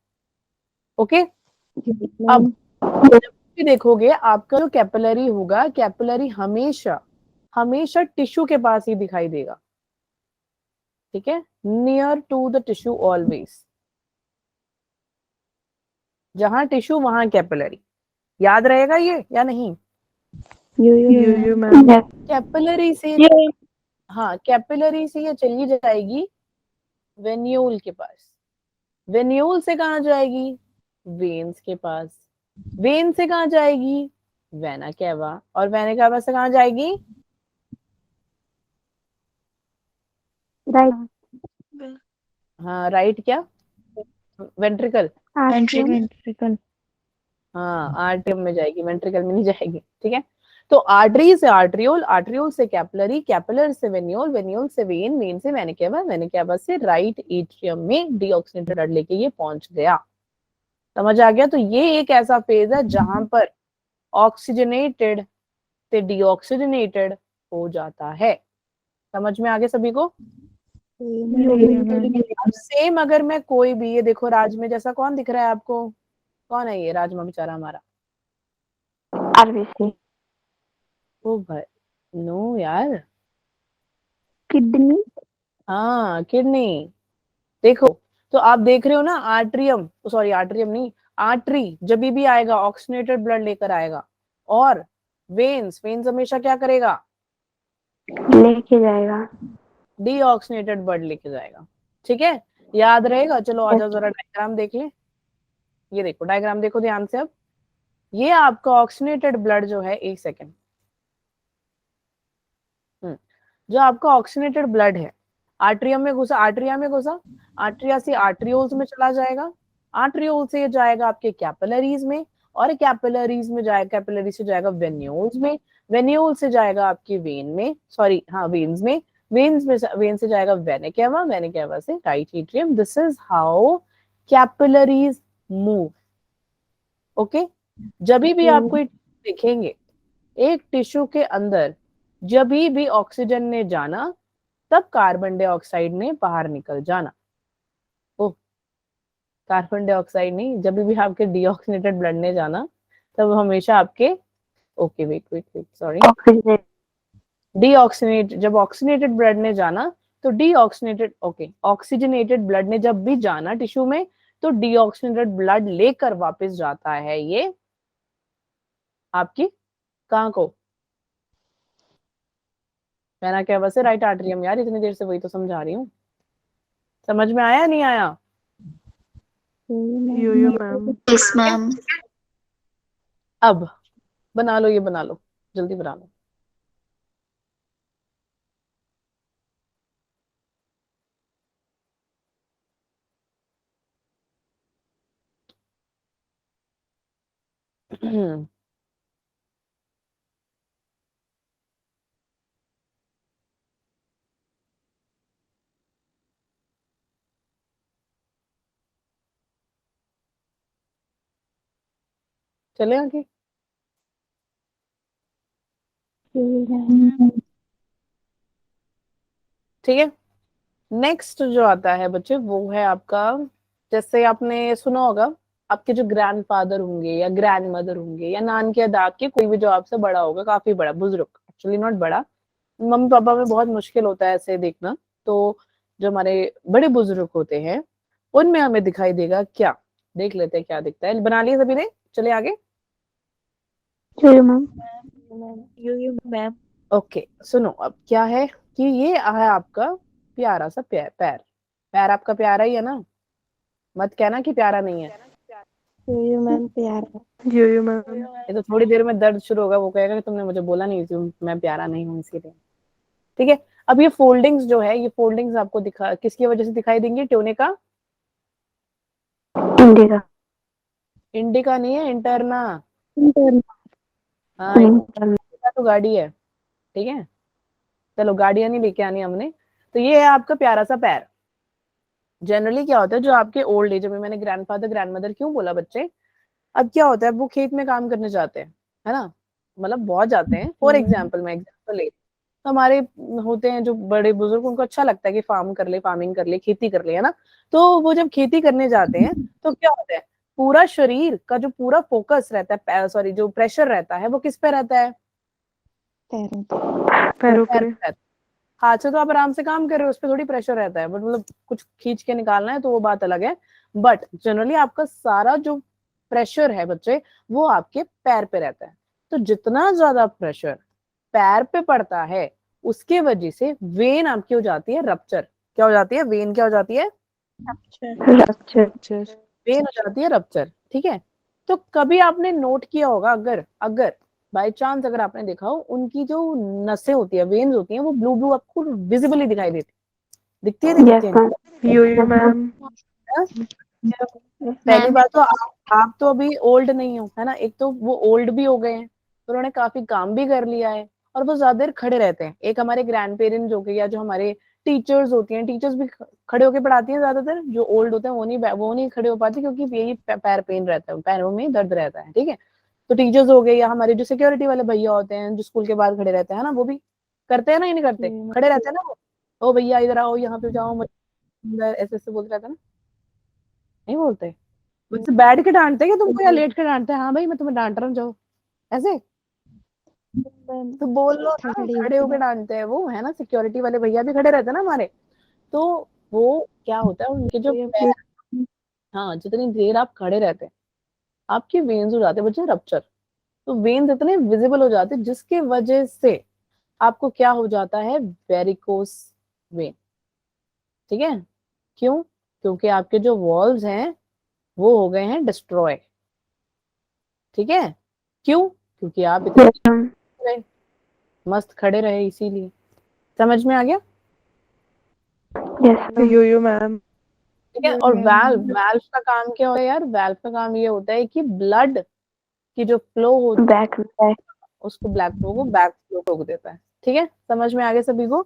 ओके। अब जब भी देखोगे आपका जो कैपिलरी होगा, कैपिलरी हमेशा हमेशा टिश्यू के पास ही दिखाई देगा। ठीक है, near to the tissue always. जहां टिश्यू वहां कैपिलरी। याद रहेगा ये या नहीं? यो मैम। कैपिलरी से, हाँ कैपिलरी से ये चली जाएगी वेन्यूल के पास। वेन्यूल से कहाँ जाएगी? वेन्स के पास। वेन से कहाँ जाएगी? Vena cava. और वेना कैवा से कहाँ जाएगी? राइट। हाँ राइट, क्या? वेंट्रिकल। वेंट्रिकल। हाँ आर्टियम में जाएगी, वेंट्रिकल में नहीं जाएगी। ठीक है, तो आर्टरी से आर्ट्रियोल, आर्ट्रियोल से कैपिलरी, कैपिलर से वेन्यूल, वेन्यूल से वेन, वेन से वेना कैवा, वेना कैवा से राइट एट्रियम में डीऑक्सीनेटेड ब्लड लेके ये पहुंच गया। समझ आ गया? तो ये एक ऐसा फेज है जहां पर ऑक्सीजनेटेड से डीऑक्सीजनेटेड हो जाता है। समझ में आ गया सभी को? अब सेम अगर मैं कोई भी, ये देखो राजमा जैसा कौन दिख रहा है आपको? कौन है ये राजमा बेचारा हमारा? आरबीसी। ओ भाई, नो यार। किडनी। हाँ किडनी। देखो, तो आप देख रहे हो ना, आर्ट्रियम, सॉरी आर्ट्रियम नहीं, आर्टरी जब भी आएगा ऑक्सीजनेटेड ब्लड लेकर आएगा। और वेन्स, वेन्स हमेशा क्या करेगा? लेके जाएगा। डीऑक्सीनेटेड ब्लड लेके जाएगा। ठीक है, याद रहेगा? चलो आ जाओ जरा डायग्राम देख ले। ये देखो डायग्राम देखो ध्यान से। अब ये आपका ऑक्सीजनेटेड ब्लड जो है, एक सेकेंड, जो आपका ऑक्सीजनेटेड ब्लड है आर्ट्रियम में घुसा, आर्ट्रिया में घुसा, आर्ट्रिया से आर्ट्रियोल्स में चला जाएगा, आर्ट्रियोल से जाएगा आपके कैपिलरीज में, और कैपिलरीज में जाएगा, कैपिलरी से जाएगा वेन्यूल्स में, वेन्यूल से जाएगा आपके वेन में, सॉरी हाँ वेन्स में, वेन्स में, वेन से जाएगा वेना कैवा, वेना कैवा से right atrium. This is how capillaries move. Okay, जब भी आप कोई देखेंगे एक टिश्यू के अंदर, जब भी ऑक्सीजन ने जाना तब कार्बन डाइऑक्साइड ने बाहर निकल जाना। ओह, कार्बन डाइऑक्साइड नहीं, जब भी आपके डीऑक्सीनेटेड ब्लड ने जाना तब हमेशा आपके, okay wait wait wait sorry, deoxygenate, जब ऑक्सीनेटेड ब्लड ने जाना तो डीऑक्सीनेटेड, ओके, ऑक्सीजनेटेड ब्लड ने जब भी जाना टिश्यू में तो डीऑक्सीनेटेड ब्लड लेकर वापस जाता है ये आपकी कहाँ को, मैंने क्या वैसे राइट आर्टरियम, यार इतनी देर से वही तो समझा रही हूँ, समझ में आया नहीं आया? यो मैम। Yes ma'am. अब बना लो, ये बना लो, जल्दी बना लो। चले आगे। ठीक है, नेक्स्ट जो आता है बच्चे वो है आपका, जैसे आपने सुना होगा आपके जो ग्रैंडफादर होंगे या ग्रैंड मदर होंगे या नान के दाद के कोई भी जो आपसे बड़ा होगा, काफी बड़ा बुजुर्ग, एक्चुअली नॉट बड़ा, मम्मी पापा में बहुत मुश्किल होता है ऐसे देखना, तो जो हमारे बड़े बुजुर्ग होते हैं उनमें हमें दिखाई देगा क्या, देख लेते हैं क्या दिखता है। बना लिया सभी ने, चले आगे। यो मैम। यो मैम। ओके सुनो, अब क्या है कि ये है आपका प्यारा सा पैर, पैर आपका प्यारा ही है ना, मत कहना कि प्यारा नहीं है। यो मैम प्यारा। यो मैम। ये तो थोड़ी देर में दर्द शुरू होगा, वो कहेगा कि तुमने मुझे बोला नहीं थी मैं प्यारा नहीं हूँ इसीलिए। ठीक है, अब ये फोल्डिंग्स जो है, ये फोल्डिंग्स आपको दिखा किसकी वजह से दिखाई देंगी, ट्यूनिका, इंडिका। इंडिका नहीं है, इंटरना, हाँ इंटरना। इंडिका तो गाड़ी है, ठीक है, चलो गाड़ियां नहीं लेके आनी हमने। तो ये है आपका प्यारा सा पैर। जनरली क्या होता है, जो आपके ओल्ड एज में, मैंने ग्रैंडफादर ग्रैंडमदर क्यों बोला बच्चे, अब क्या होता है वो खेत में काम करने जाते हैं, है ना, मतलब बहुत जाते हैं, फॉर एग्जाम्पल मैं एग्जाम्पल ले, तो हमारे होते हैं जो बड़े बुजुर्ग, उनको अच्छा लगता है कि फार्म कर ले, फार्मिंग कर ले, खेती कर ले, है ना, तो वो जब खेती करने जाते हैं तो क्या होता है, पूरा शरीर का जो पूरा फोकस रहता है, सॉरी जो प्रेशर रहता है वो किस पे रहता है, पैरों पैरों पैर पे। पे रहता है। हाथ से तो आप आराम से काम कर रहे हो, उस पर थोड़ी प्रेशर रहता है, बट मतलब कुछ खींच के निकालना है तो वो बात अलग है, बट जनरली आपका सारा जो प्रेशर है बच्चे वो आपके पैर पे रहता है। तो जितना ज्यादा प्रेशर पैर पे पड़ता है उसके वजह से वेन आपकी हो जाती है रप्चर, क्या हो जाती है, वेन क्या हो जाती है, रप्चर। वेन हो जाती है रप्चर। ठीक है, तो कभी आपने नोट किया होगा, अगर अगर बाय चांस अगर आपने देखा हो, उनकी जो नसें होती है, वेन्स होती हैं, वो ब्लू ब्लू आपको विजिबली दिखाई देती, दिखती है नहीं यस दिखती है? यो मैम। हाँ? पहली बात तो आप तो अभी ओल्ड नहीं हो, है ना, एक तो वो ओल्ड भी हो गए हैं, तो उन्होंने काफी काम भी कर लिया है और वो ज्यादा देर खड़े रहते हैं। एक हमारे ग्रैंड पेरेंट्स हो गए या जो हमारे टीचर्स होती हैं, टीचर्स भी खड़े होके पढ़ाती हैं ज्यादातर, जो ओल्ड होते हैं वो नहीं खड़े हो पाते क्योंकि यही पैर पेन रहता है, पैरों में दर्द रहता है। ठीक है, तो टीचर्स हो गए या हमारे जो सिक्योरिटी वाले भैया होते हैं जो स्कूल के बाहर खड़े रहते हैं ना, वो भी करते हैं ना, ये नहीं करते, खड़े रहते हैं ना वो, ओ भैया इधर आओ, यहाँ पे जाओ, ऐसे ऐसे बोलते रहते हैं ना, नहीं बोलते, मुझसे बैठ के डांटते हैं कि तुमको या लेट के डांटते हैं, हाँ भाई मैं तुम्हें डांट रहा हूँ जाओ, ऐसे तो बोल लो ना, खड़े खड़े होके डांटते हैं वो, है ना, सिक्योरिटी वाले भैया भी खड़े रहते हैं ना हमारे, तो वो क्या होता है उनके जो पैर, हाँ जितनी देर आप खड़े रहते हैं आपके वेन्स हो जाते हैं बच्चे रप्चर, तो वेन्स इतने विजिबल हो जाते हैं जिसके वजह से आपको क्या हो जाता है, वेरिकोस वेन। ठीक है, क्यों, क्योंकि आपके जो वॉल्व्स हैं वो हो गए हैं डिस्ट्रॉय। ठीक है, क्यों, क्योंकि आप इतने रहे, मस्त खड़े रहे, इसीलिए। समझ में आ गया? यस। यो मैम। ठीक है, और वाल्व वाल्व का काम क्या होता है यार, वाल्व का काम ये होता है कि ब्लड की जो फ्लो होती बैक। है उसको ब्लैक फ्लो को बैक फ्लो को रोक देता है। ठीक है, समझ में आ गया सभी को?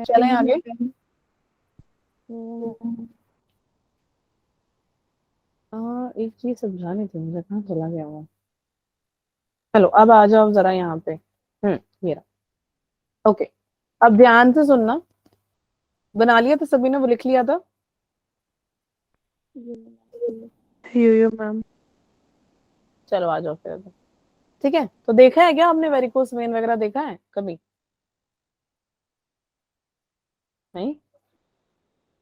चलें आगे। एक चीज समझानी थी मुझे, कहाँ चला गया वो, चलो अब आ जाओ जरा यहाँ पे। ये रहा। ओके, अब ध्यान से सुनना, बना लिया था सभी ने, वो लिख लिया था, यो मैम। चलो आ जाओ फिर। ठीक है, तो देखा है क्या आपने वेरिकोस वेन वगैरह देखा है कभी? नहीं,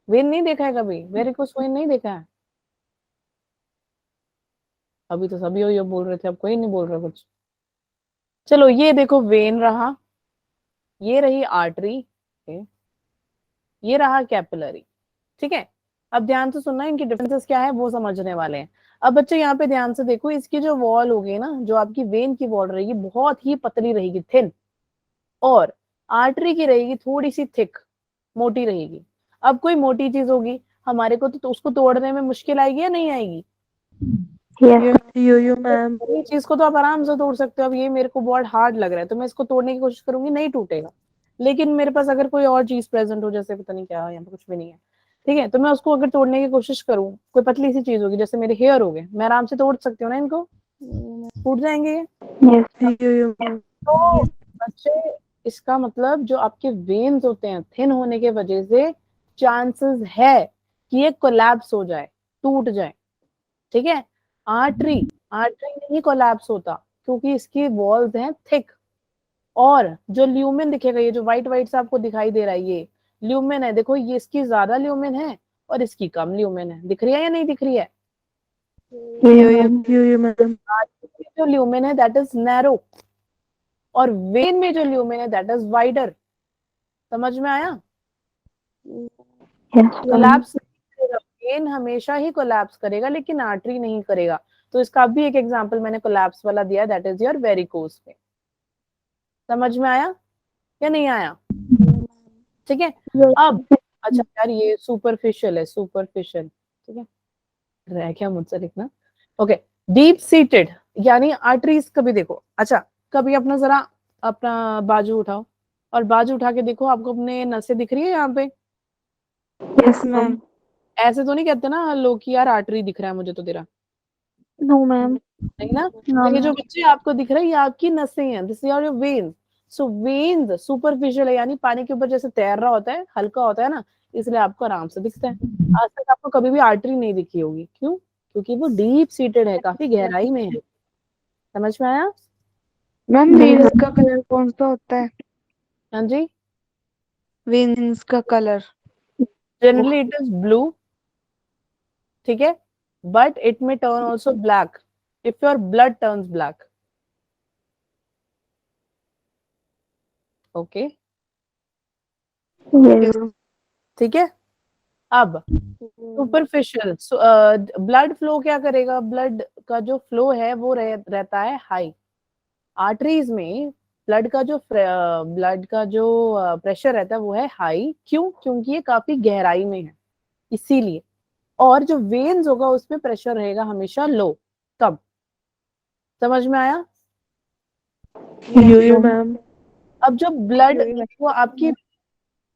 वेन नहीं देखा है कभी, वेरिकोस वेन नहीं देखा है? अभी तो सभी यो बोल रहे थे, अब कोई नहीं बोल रहा कुछ। चलो ये देखो वेन रहा, ये रही आर्टरी, ये रहा कैपिलरी। ठीक है, अब ध्यान से सुनना, इनकी डिफरेंसेस क्या है वो समझने वाले हैं। अब बच्चे यहाँ पे ध्यान से देखो, इसकी जो वॉल होगी ना, जो आपकी वेन की वॉल रहेगी बहुत ही पतली रहेगी, थिन, और आर्टरी की रहेगी थोड़ी सी थिक, मोटी रहेगी। अब कोई मोटी चीज होगी हमारे को तो उसको तोड़ने में मुश्किल आएगी या नहीं आएगी? यो मैम। ये चीज को तो आप आराम से तोड़ सकते हो। अब ये मेरे को बहुत हार्ड लग रहा है तो मैं इसको तोड़ने की कोशिश करूंगी, नहीं टूटेगा। लेकिन मेरे पास अगर कोई और चीज प्रेजेंट हो, जैसे पता नहीं क्या, यहाँ पे कुछ भी नहीं है, ठीक है, तो मैं उसको अगर तोड़ने की कोशिश करूँ, कोई पतली सी चीज होगी जैसे मेरे हेयर हो गए, मैं आराम से तोड़ सकती हूँ ना इनको, टूट जाएंगे ये। यो मैम। तो बच्चे, इसका मतलब जो आपके वेन्स होते हैं थिन होने के वजह से चांसेस है कि ये कोलैप्स हो जाए, टूट जाए। ठीक है, आर्टरी नहीं कोलैप्स होता क्योंकि इसकी वॉल्स हैं थिक। और जो ल्यूमेन दिखेगा, ये जो व्हाइट व्हाइट सा आपको दिखाई दे रहा है, ये ल्यूमेन है। देखो ये इसकी ज्यादा ल्यूमेन है और इसकी कम ल्यूमेन है। दिख रही है या नहीं दिख रही है? यो मैम। आर्टरी जो ल्यूमेन है दैट इज नैरो, और वेन में जो ल्यूमेन है दैट इज वाइडर। समझ में आया? कोलैप्स नहीं करेगा, वेन हमेशा ही कोलैप्स करेगा लेकिन आर्टरी नहीं करेगा। तो इसका भी एक एग्जांपल मैंने कोलैप्स वाला दिया, that is your varicose when. समझ में आया या नहीं आया? ठीक है, अब अच्छा यार ये सुपरफिशियल है, सुपरफिशियल, ठीक है, रह गया मुझसे लिखना। ओके, डीप सीटेड यानी आर्टरीज। कभी देखो, अच्छा कभी अपना जरा अपना बाजू उठाओ और बाजू उठा के देखो, आपको अपने नसें दिख रही है यहाँ पे? Yes ma'am. ऐसे तो नहीं कहते ना लोग कि यार आर्टरी दिख रहा है मुझे तो तेरा, नो मैम। नहीं ना? तो ये जो बच्चे आपको दिख रहा है ये आपकी नसें हैं, this are your veins. So veins superficial है, यानी पानी के ऊपर जैसे तैर रहा होता है, हल्का होता है ना, इसलिए आपको आराम से दिखता है। आज तक आपको कभी भी आर्टरी नहीं दिखी होगी, क्यों? क्योंकि वो डीप सीटेड है, काफी गहराई में है। समझ में आया? मैम वेन्स का कलर कौन सा होता है? हाँ जी, वेन्स का colour. Generally it is blue, ठीक है, but it may turn also black if your blood turns black. Okay, ठीक है। अब सुपरफिशियल ब्लड फ्लो क्या करेगा? ब्लड का जो फ्लो है वो रहता है हाई। आर्टरीज में ब्लड का जो प्रेशर रहता है वो है हाई। क्यों? क्योंकि ये काफी गहराई में है, इसीलिए। और जो वेन्स होगा उसमें प्रेशर रहेगा हमेशा लो, कम। समझ में आया? यो मैम। अब जो ब्लड वो आपकी,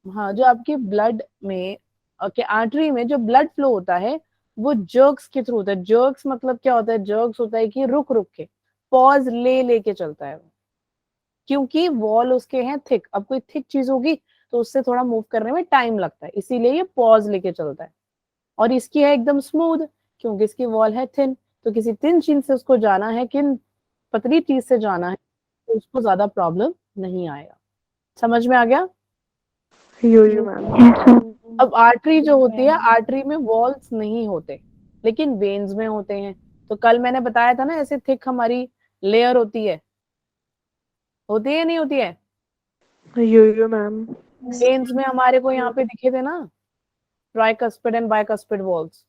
हाँ, जो आपकी ब्लड में, ओके, आर्टरी में जो ब्लड फ्लो होता है वो जर्क्स के थ्रू होता है। जर्क्स मतलब क्या होता है? जर्क्स होता है कि रुक रुक के, पॉज ले लेके चलता है वो, क्योंकि वॉल उसके हैं थिक। अब कोई थिक चीज होगी तो उससे थोड़ा मूव करने में टाइम लगता है, इसीलिए ये पॉज लेके चलता है। और इसकी है एकदम स्मूथ, क्योंकि इसकी वॉल है थिन। तो किसी थिन चीज से उसको जाना है, किन पतली चीज से जाना है, तो उसको ज्यादा प्रॉब्लम नहीं आएगा। समझ में आ गया? यो मैम। अब आर्टरी जो होती है, आर्टरी में वॉल्स नहीं होते लेकिन वेन्स में होते हैं। तो कल मैंने बताया था ना, ऐसे थिक हमारी लेयर होती है नहीं होती है? यो मैम। वेन्स में हमारे को यहाँ पे दिखे थे ना, tricuspid and bicuspid walls.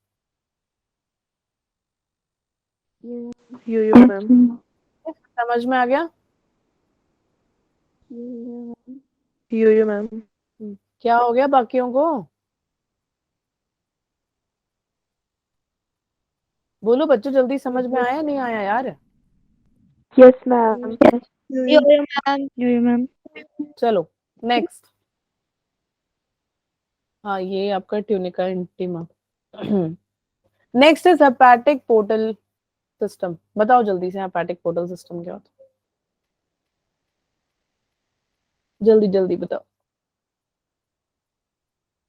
Yo ma'am. समझ में आ गया? यो मैम। क्या हो गया बाकियों को? बोलो बच्चों, जल्दी समझ में आया नहीं आया यार? Yes ma'am. यो मैम। यो मैम। चलो नेक्स्ट। हाँ, ये आपका tunica intima. Next is hepatic portal system. बताओ जल्दी से, हेपेटिक पोर्टल सिस्टम क्या होता है? जल्दी जल्दी बताओ,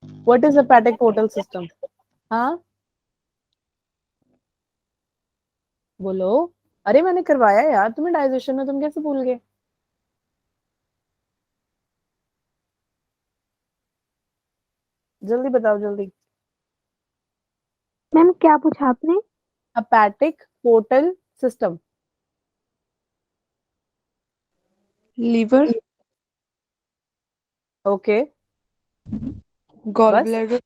what is hepatic portal system? हाँ बोलो। अरे मैंने करवाया यार तुम्हें डाइजेशन में, तुम कैसे भूल गए? जल्दी बताओ जल्दी। मैम क्या पूछा आपने? Hepatic portal system. Liver, okay, gall बस। ब्लैडर,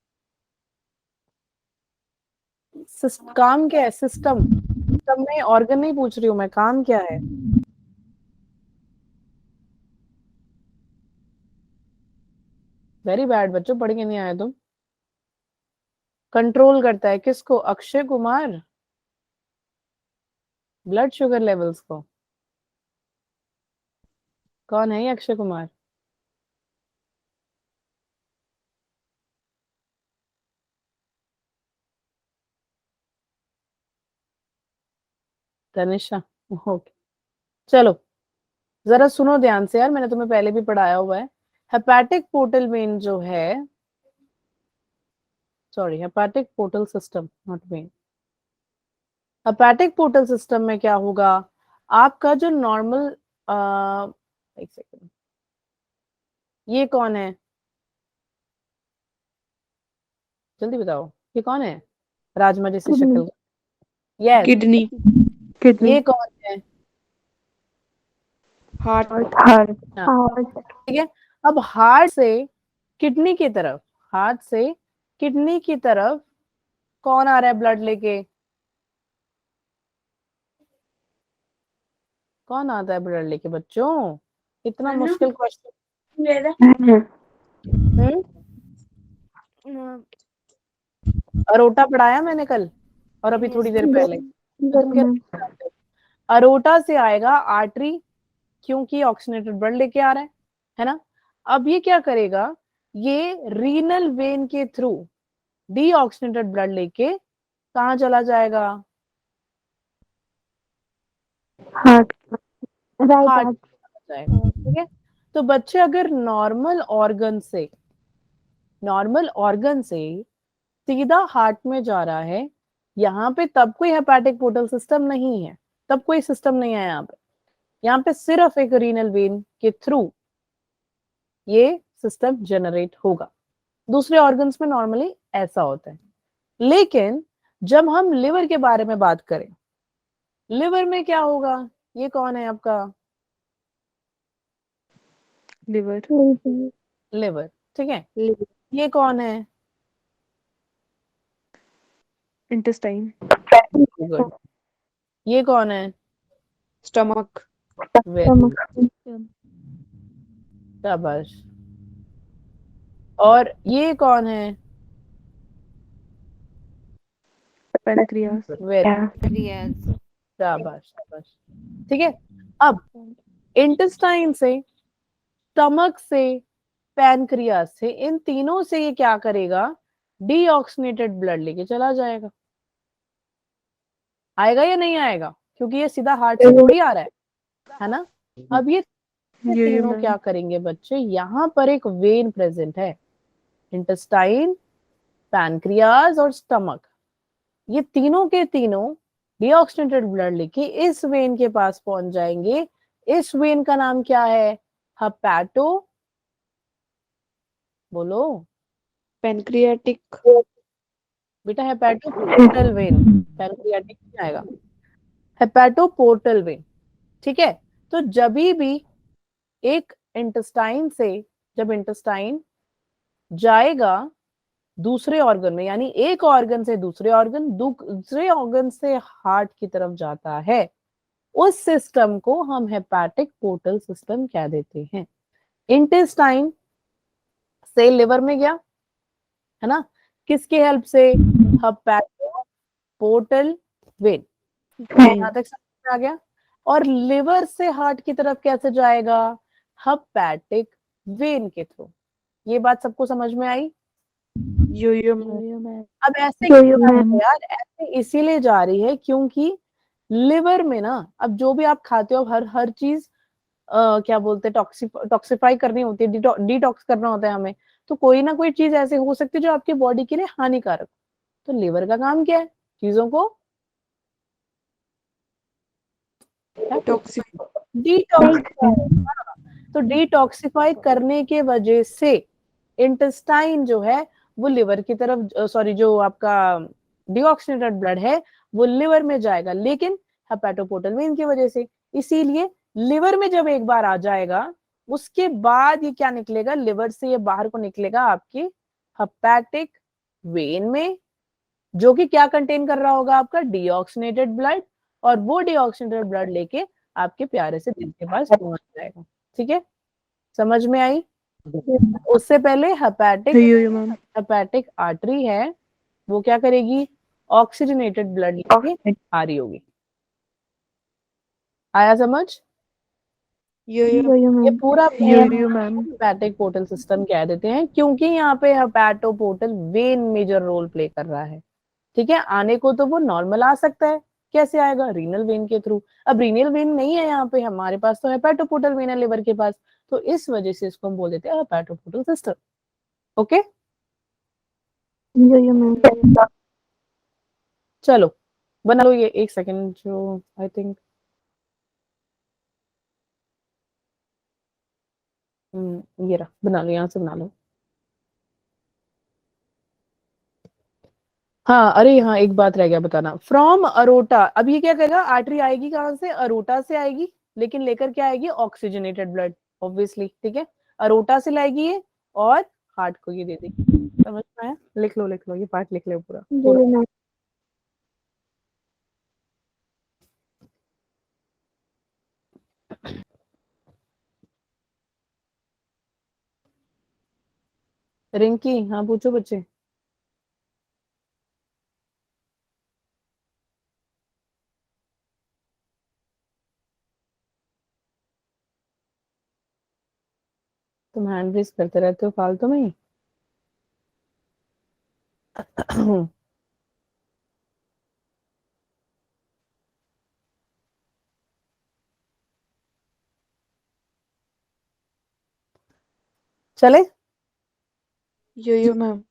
काम क्या है? सिस्टम, सिस्टम में ऑर्गन नहीं पूछ रही हूँ मैं, काम क्या है? वेरी बैड बच्चों, पढ़ के नहीं आए तुम। कंट्रोल करता है किसको? Akshay Kumar, blood sugar levels को। कौन है ये अक्षय कुमार? तनिषा, ओके। चलो जरा सुनो ध्यान से यार, मैंने तुम्हें पहले भी पढ़ाया हुआ है। हेपेटिक पोर्टल वेन जो है, sorry hepatic portal system not when. Hepatic portal system में क्या होगा? आपका जो नॉर्मल, एक सेकेंड, ये कौन है? जल्दी बताओ, ये कौन है? राजमा जैसी किडनी। शक्ल। यस। किडनी, किडनी, ये कौन है? Heart, heart. हाँ, हार्ट। ठीक है। अब हार्ट से किडनी की तरफ, हार्ट से किडनी की तरफ कौन आ रहा है ब्लड लेके? कौन आता है ब्लड लेके बच्चों? इतना मुश्किल क्वेश्चन। हम्म, अरोटा पढ़ाया मैंने कल और अभी थोड़ी देर पहले, तो तुम मैम। कैसे जानते हो? अरोटा से आएगा आर्टरी, क्योंकि ऑक्सीजनेटेड ब्लड लेके आ रहा है ना? अब ये क्या करेगा? ये रीनल वेन के थ्रू डीऑक्सीजनेटेड ब्लड लेके कहाँ चला जाएगा? हार्ट। Right heart heart. जाएगा, ठीक है। तो बच्चे अगर नॉर्मल ऑर्गन से सीधा हार्ट में जा रहा है, यहाँ पे तब कोई हेपेटिक पोर्टल सिस्टम नहीं है, तब कोई सिस्टम नहीं है यहाँ पे। यहाँ पे सिर्फ एक रीनल वेन के थ्रू ये सिस्टम जनरेट होगा। दूसरे ऑर्गन्स में नॉर्मली ऐसा होता है। लेकिन जब हम लिवर के बारे में बात करें, लिवर में क्या होगा? ये कौन है आपका? लिवर, लिवर, ठीक है। लिवर, ये कौन है? Intestine, good. ये कौन है? स्टमक, वेरी, शाबाश। और ये कौन है? पैनक्रियास, वेरी, शाबाश शाबाश, ठीक है। अब इंटेस्टाइन से, स्टमक से, पैनक्रियास से, इन तीनों से ये क्या करेगा? डीऑक्सीनेटेड ब्लड लेके चला जाएगा। आएगा या नहीं आएगा? क्योंकि ये सीधा हार्ट से थोड़ी आ रहा है ना? अब ये तीनों मैम, क्या करेंगे बच्चे? यहाँ पर एक वेन प्रेजेंट है, इंटेस्टाइन, पैनक्रियास और स्टमक। ये तीनों के तीनों डीऑक्सीनेटेड ब्लड लेके इस वेन के पास पहुंच जाएंगे। इस वेन का नाम क्या है? हेपेटो, बोलो पैनक्रियाटिक, बेटा, हेपेटो पोर्टल वेन, पैनक्रियाटिक नहीं आएगा, हेपेटो पोर्टल वेन, ठीक है। तो जब भी एक इंटेस्टाइन से, जब इंटेस्टाइन जाएगा दूसरे ऑर्गन में, यानी एक ऑर्गन से दूसरे ऑर्गन, दूसरे ऑर्गन से हार्ट की तरफ जाता है, उस सिस्टम को हम हेपेटिक पोर्टल सिस्टम कह देते हैं। इंटेस्टाइन से लिवर में गया, है ना? किसकी हेल्प से? Hepatic portal vein. यहाँ तक समझ में आ गया? और लिवर से हार्ट की तरफ कैसे जाएगा? हेपेटिक वेन के थ्रू। ये बात सबको समझ में आई? यो मैम, अब ऐसे क्यों जा रही है यार? ऐसे इसीलिए जा रही है क्योंकि लिवर में ना, अब जो भी आप खाते हो, हर हर चीज क्या बोलते हैं, टॉक्सिफाई करनी होती है, डिटॉक्स करना होता है हमें। तो कोई ना कोई चीज ऐसी हो सकती है जो आपकी बॉडी के लिए हानिकारक। तो लिवर का काम क्या है? चीजों को डिटॉक्सिफाई। तो डिटॉक्सिफाई करने के वजह से इंटेस्टाइन जो है वो लिवर की तरफ, सॉरी, जो आपका डीऑक्सीनेटेड ब्लड है वो लिवर में जाएगा, लेकिन हेपेटोपोर्टल वेन की वजह से। इसीलिए लिवर में जब एक बार आ जाएगा उसके बाद ये क्या निकलेगा, लिवर से ये बाहर को निकलेगा आपकी हेपेटिक वेन में, जो कि क्या कंटेन कर रहा होगा, आपका डीऑक्सीनेटेड ब्लड, और वो डीऑक्सीनेटेड ब्लड लेके आपके प्यारे से दिल के पास पहुंच जाएगा। ठीक है, समझ में आई? उससे पहले हेपेटिक आर्टरी है वो क्या करेगी, ऑक्सीजनेटेड ब्लड लेके आ रही होगी। आया समझ? ये पूरा हेपेटिक पोर्टल सिस्टम कह देते हैं, क्योंकि यहाँ पे हेपेटोपोर्टल वेन मेजर रोल प्ले कर रहा है। ठीक है, आने को तो वो नॉर्मल आ सकता है, कैसे आएगा, रीनल वेन के थ्रू। अब रीनल वेन नहीं है यहाँ पे, हमारे पास तो हेपेटोपोर्टल वेन है लिवर के पास, तो इस वजह से इसको हम बोल देते हैं हेपेटोपोर्टल सिस्टम। ओके, चलो बना लो ये, एक सेकेंड, जो आई थिंक ये रहा, बना लो, यहाँ से बना लो। हाँ, अरे हाँ, एक बात रह गया बताना, फ्रॉम अरोटा। अब ये क्या करेगा, आर्टरी आएगी कहाँ से, अरोटा से आएगी, लेकिन लेकर क्या आएगी, ऑक्सीजनेटेड ब्लड, ऑब्वियसली। ठीक है, अरोटा से लाएगी ये और हार्ट को ये दे देगी। समझ में आया? लिख लो ये पार्ट लिख लो पूरा। रिंकी, हाँ पूछो बच्चे। तुम हैंड रेस करते रहते हो फालतू में ही। चले, मैम।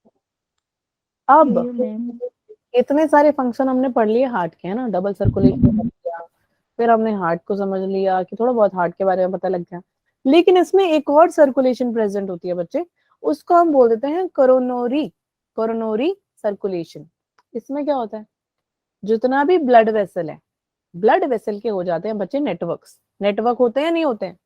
अब इतने सारे फंक्शन हमने पढ़ लिए हार्ट के, है ना, डबल सर्कुलेशन कर लिया, फिर हमने हार्ट को समझ लिया कि थोड़ा बहुत हार्ट के बारे में पता लग गया, लेकिन इसमें एक और सर्कुलेशन प्रेजेंट होती है बच्चे, उसको हम बोल देते हैं कोरोनरी सर्कुलेशन। इसमें क्या होता है, जितना भी ब्लड वेसल है, ब्लड वेसल के हो जाते हैं बच्चे नेटवर्क होते हैं या नहीं होते हैं?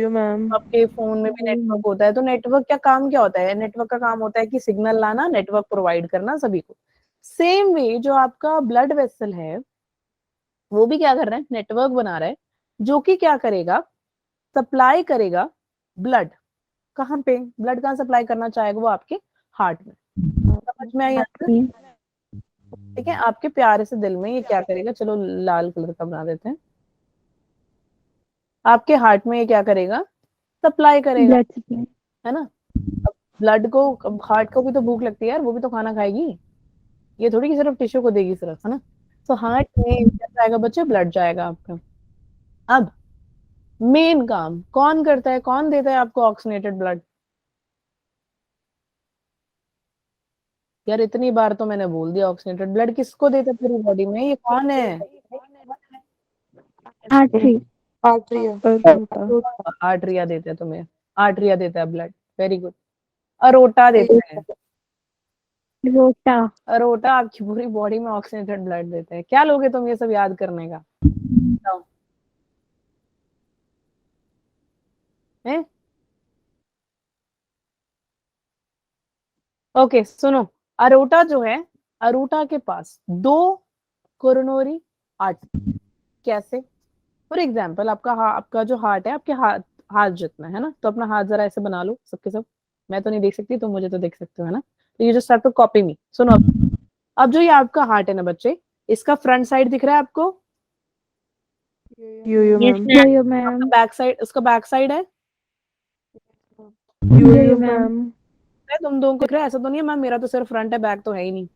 मैम। आपके फोन में भी नेटवर्क होता है, तो नेटवर्क का काम क्या होता है, नेटवर्क का काम होता है कि सिग्नल लाना, नेटवर्क प्रोवाइड करना सभी को। सेम वे जो आपका ब्लड वेसल है वो भी क्या कर रहा है, नेटवर्क बना रहा है, जो कि क्या करेगा, सप्लाई करेगा ब्लड। कहाँ पे ब्लड कहाँ सप्लाई करना चाहेगा, वो आपके हार्ट में। समझ में आई आपको? ठीक है, आपके प्यारे से दिल में ये क्या करेगा, चलो लाल कलर का बना देते हैं, आपके हार्ट में ये क्या करेगा, सप्लाई करेगा, है ना। ब्लड को, हार्ट को भी तो भूख लगती है यार, वो भी तो खाना खाएगी, ये थोड़ी कि सिर्फ टिश्यू को देगी सिर्फ, है ना। तो हार्ट में क्या जाएगा बच्चे, ब्लड जाएगा आपका। अब मेन काम कौन करता है, कौन देता है आपको ऑक्सीनेटेड ब्लड? यार इतनी बार तो मैंने बोल दिया, ऑक्सीनेटेड ब्लड किसको देता है पूरी बॉडी में, ये कौन है? आर्टरिया देता है तुम्हें, आर्टरिया देता है ब्लड, वेरी गुड। अरोटा देता है, अरोटा आपकी पूरी बॉडी में ऑक्सीनेटेड ब्लड देता है। क्या लोगे तुम ये सब याद करने का, है? ओके सुनो, अरोटा जो है, अरोटा के पास दो कोरोनरी आर्टरी। कैसे? फॉर एग्जाम्पल आपका जो हार्ट है, आपके हाथ हाथ जितना है ना, तो अपना हाथ जरा ऐसे बना लो सबके सब, मैं तो नहीं देख सकती, तो मुझे तो देख सकते हो, है ना। तो ये जो स्टार्ट टू कॉपी मी, सुनो अब जो ये आपका हार्ट है ना बच्चे, इसका फ्रंट साइड दिख रहा है आपको, बैक साइड, उसका बैक साइड है, मैम। तुम दोनों को दिख रहा है, ऐसा तो नहीं है मैम मेरा तो सिर्फ फ्रंट है, बैक तो है ही नहीं।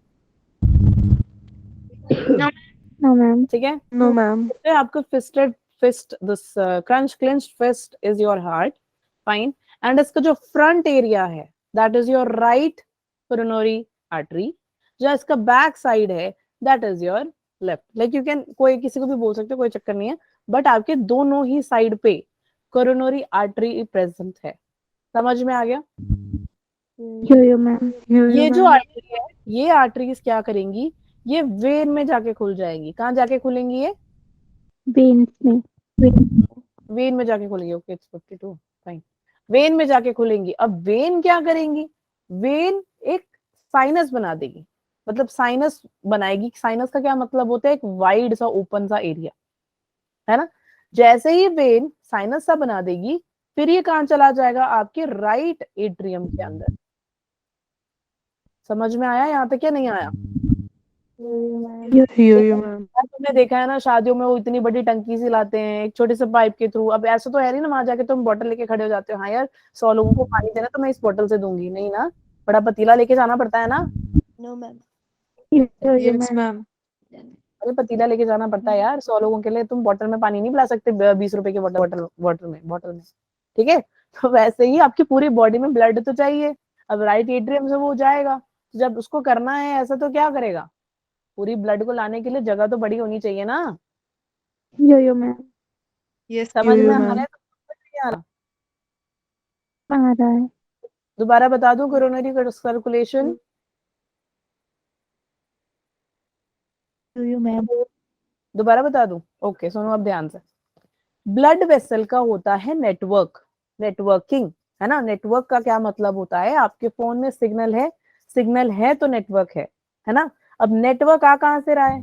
No ma'am. ठीक है, नो मैम। आपका fist, this clenched fist is your heart, fine. And इसका जो फ्रंट एरिया है that is your right coronary artery, जो इसका बैक साइड है that is your left, like you can, कोई किसी को भी बोल सकते हो, कोई चक्कर नहीं है, बट आपके दोनों ही साइड पे कोरोनरी आर्टरी प्रेजेंट है। समझ में आ गया? यो मैम, ये जो आर्टरी है, ये आर्टरीज क्या करेंगी, ये वेन में जाके खुल जाएंगी। कहाँ जाके खुलेंगी ये? वेन्स में। वेन में जाके खुलेंगी। Okay, it's 52, fine. वेन में जाके खुलेंगी। अब वेन क्या करेंगी? वेन एक साइनस बना देगी, मतलब साइनस बनाएगी। साइनस का क्या मतलब होता है? एक वाइड सा ओपन सा एरिया, है ना। जैसे ही वेन साइनस सा बना देगी, फिर ये कहाँ चला जाएगा? आपके राइट एट्रियम के अंदर। समझ में आया यहाँ तक या नहीं आया? यो मैम। तुमने देखा है ना, शादियों में वो इतनी बड़ी टंकी सी लाते हैं एक छोटे से पाइप के थ्रू। अब ऐसा तो है नहीं ना, वहां जाके तुम बोतल लेके खड़े हो जाते हो, हाँ यार 100 लोगों को पानी देना तो मैं इस बोतल से दूंगी, नहीं ना, बड़ा पतीला लेके जाना पड़ता है ना। No ma'am. Yes ma'am. अरे पतीला लेके जाना पड़ता है यार 100 लोगों के लिए। तुम बोतल में पानी नहीं पिला सकते 20 रुपए के बोतल में, ठीक है। तो वैसे ही आपकी पूरी बॉडी में ब्लड तो चाहिए। अब राइट एट्रियम से वो जाएगा, तो जब उसको करना है ऐसा तो क्या करेगा? पूरी ब्लड को लाने के लिए जगह तो बड़ी होनी चाहिए ना। यो मैम, यस समझ में आ मैम। रहा है तो नहीं आ रहा? आ रहा है। दोबारा बता दूं कोरोनरी सर्कुलेशन? यो मैम। दोबारा बता दूं? ओके, सुनो अब ध्यान से। ब्लड वेसल का होता है नेटवर्क, नेटवर्किंग, है ना। नेटवर्क का क्या मतलब होता है? आपके फोन में सिग्नल है, सिग्नल है तो नेटवर्क है ना। अब नेटवर्क आ कहाँ से रहा है?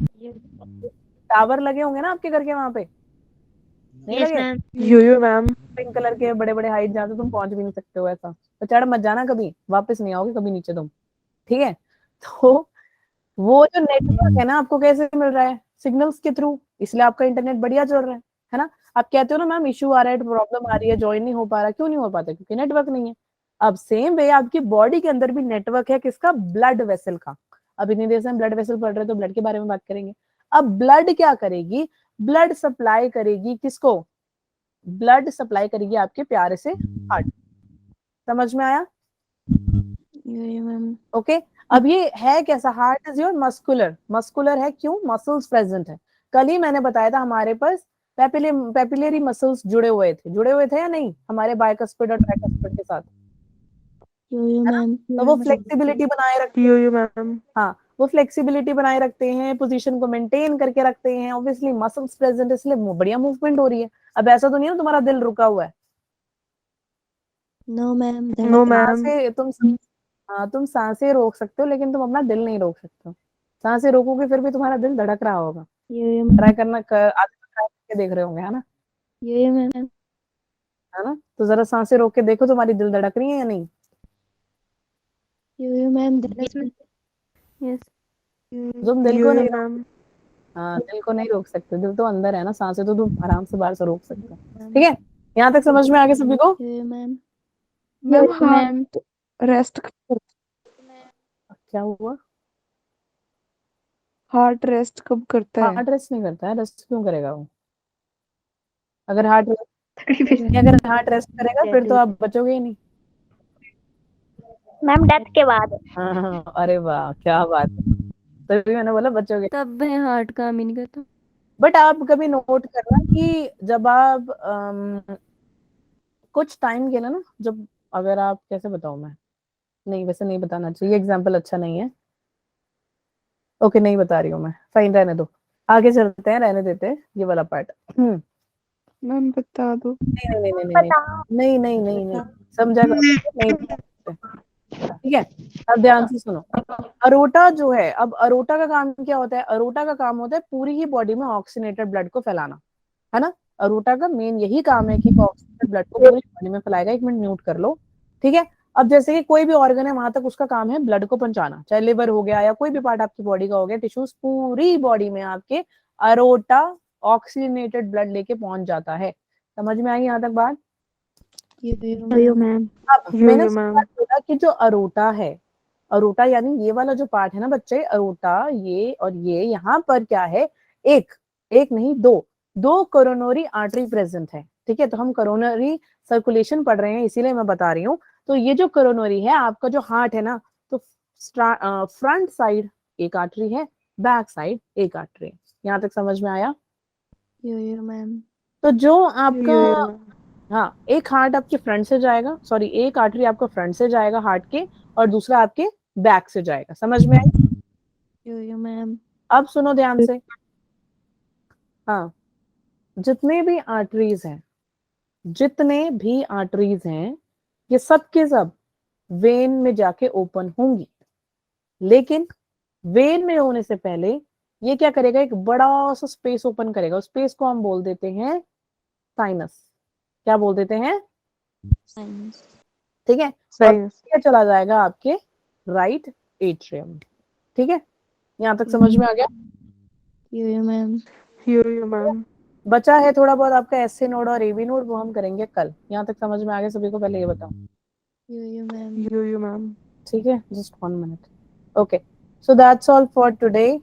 टावर लगे होंगे ना आपके घर के वहां पे, नहीं लगे? यो मैम। पिंक कलर के बड़े बड़े हाइट जहाँ से तुम पहुंच भी नहीं सकते हो, ऐसा तो चढ़ मत जाना, कभी वापस नहीं आओगे कभी नीचे तुम, ठीक है। तो वो जो नेटवर्क है ना, आपको कैसे मिल रहा है? सिग्नल्स के थ्रू, इसलिए आपका इंटरनेट बढ़िया चल रहा है ना। आप कहते हो ना मैम इशू आ रहा है, प्रॉब्लम आ रही है, ज्वाइन नहीं हो पा रहा, क्यों नहीं हो पाता? क्योंकि नेटवर्क नहीं है। अब सेम वे आपकी बॉडी के अंदर भी नेटवर्क है, किसका? ब्लड वेसल का। अब इतनी देर से हम ब्लड वेसल पढ़ रहे हैं तो ब्लड के बारे में बात करेंगे। अब ब्लड क्या करेगी? ब्लड सप्लाई करेगी किसको? ब्लड सप्लाई करेगी आपके प्यारे से हार्ट। समझ में आया? यो मैम। ओके। अब ये है कैसा? Heart is your muscular, muscular है क्यों? मसल्स प्रेजेंट है। कल ही मैंने बताया था हमारे पास पेपिलरी मसल्स जुड़े हुए थे या नहीं हमारे बाइकस्पिड और ट्राइकस्पिड के साथ, यो मैम। तो वो फ्लेक्सिबिलिटी बनाए रखते हैं। यो मैम। हाँ, वो फ्लेक्सिबिलिटी बनाए रखते हैं, पोजीशन को मेंटेन करके रखते हैं। ऑब्वियसली मसल्स प्रेजेंट, इसलिए बढ़िया मूवमेंट हो रही है। अब ऐसा तो नहीं है ना तुम्हारा दिल रुका हुआ है? No ma'am. No ma'am. सांसें तुम सांसें रोक सकते हो, लेकिन तुम अपना दिल नहीं रोक सकते हो। सांसें रोकोगे फिर भी तुम्हारा दिल धड़क रहा होगा। यो ट्राई करना, आज ट्राई करके देख रहे होंगे, है ना, मैम। है ना। तो जरा सांसें रोक के देखो तुम्हारी दिल धड़क रही है या नहीं। यो मैम। यस। तुम दिल को नहीं रोक, मैम। हाँ दिल को नहीं रोक सकते, दिल तो अंदर है ना, सांसें तो तुम आराम से बाहर से रोक सकते हो, ठीक है। यहाँ तक समझ में आ गया सभी को? यो मैम। मैम हार्ट रेस्ट क्या हुआ? हार्ट रेस्ट कब करता है? हार्ट रेस्ट नहीं करता है, रेस्ट क्यों करेगा वो? अगर हार्ट रेस्ट करेगा फिर तो आप बचोगे ही नहीं। मैम डेथ के बाद। हाँ, अरे वाह क्या बात है, तभी मैंने बोला बचोगे। तब हार्ट काम ही नहीं करता। बट आप कभी नोट करना कि जब आप कुछ टाइम के लिए ना, जब, अगर आप, कैसे बताऊं मैं, नहीं वैसे नहीं बताना चाहिए, एग्जाम्पल अच्छा नहीं है। ओके, नहीं बता रही हूँ मैं, फाइन, रहने दो, आगे चलते हैं, रहने देते हैं ये वाला पार्ट। मैम बता दो। नहीं नहीं नहीं नहीं नहीं नहीं नहीं नहीं, समझा करो, नहीं, ठीक है। अब ध्यान से सुनो। अरोटा जो है, अब अरोटा का काम क्या होता है? अरोटा का काम होता है पूरी ही बॉडी में ऑक्सीनेटेड ब्लड को फैलाना, है ना। अरोटा का मेन यही काम है कि वो ऑक्सीनेटेड ब्लड को पूरी बॉडी में फैलाएगा। 1 मिनट म्यूट कर लो, ठीक है। अब जैसे कि कोई भी ऑर्गन है, वहां तक उसका काम है ब्लड को पहुंचाना, चाहे लिवर हो गया या कोई भी पार्ट आपकी बॉडी का हो गया, टिश्यूज, पूरी बॉडी में आपके अरोटा ऑक्सीनेटेड ब्लड लेके पहुंच जाता है। समझ में आई यहाँ तक बात? यो मैम। अब मैंने बोला कि जो अरोटा है, अरोटा यानी ये वाला जो पार्ट है ना बच्चे, अरोटा, ये और ये, यहाँ पर क्या है? एक एक नहीं, दो कोरोनरी आर्टरी प्रेजेंट है, ठीक है। तो हम कोरोनरी सर्कुलेशन पढ़ रहे हैं, इसीलिए मैं बता रही हूँ। तो ये जो कोरोनरी है, आपका जो हार्ट है ना, तो फ्रंट साइड एक आर्टरी है, बैक साइड एक आर्टरी। यहाँ तक समझ में आया? यो मैम। तो जो आपका यो हाँ, एक हार्ट आपके फ्रंट से जाएगा, सॉरी एक आर्टरी आपका फ्रंट से जाएगा हार्ट के, और दूसरा आपके बैक से जाएगा। समझ में आई? यो मैम। अब सुनो ध्यान से। हाँ, जितने भी आर्टरीज हैं, जितने भी आर्टरीज हैं, ये सब के सब वेन में जाके ओपन होंगी, लेकिन वेन में होने से पहले ये क्या करेगा, एक बड़ा सा स्पेस ओपन करेगा। उस स्पेस को हम बोल देते हैं साइनस। क्या बोल देते हैं? साइनस। ठीक है। और साइनस। क्या चला जाएगा आपके राइट एट्रियम। ठीक है, यहाँ तक समझ में आ गया? यो मैम। यो मैम। बचा है थोड़ा बहुत आपका एसए नोड और एबी नोड, वो हम करेंगे कल। यहाँ तक समझ में आ गया सभी को? पहले ये बताओ। यो मैम। यो मैम। ठीक है, just 1 minute. Okay, so that's all for today.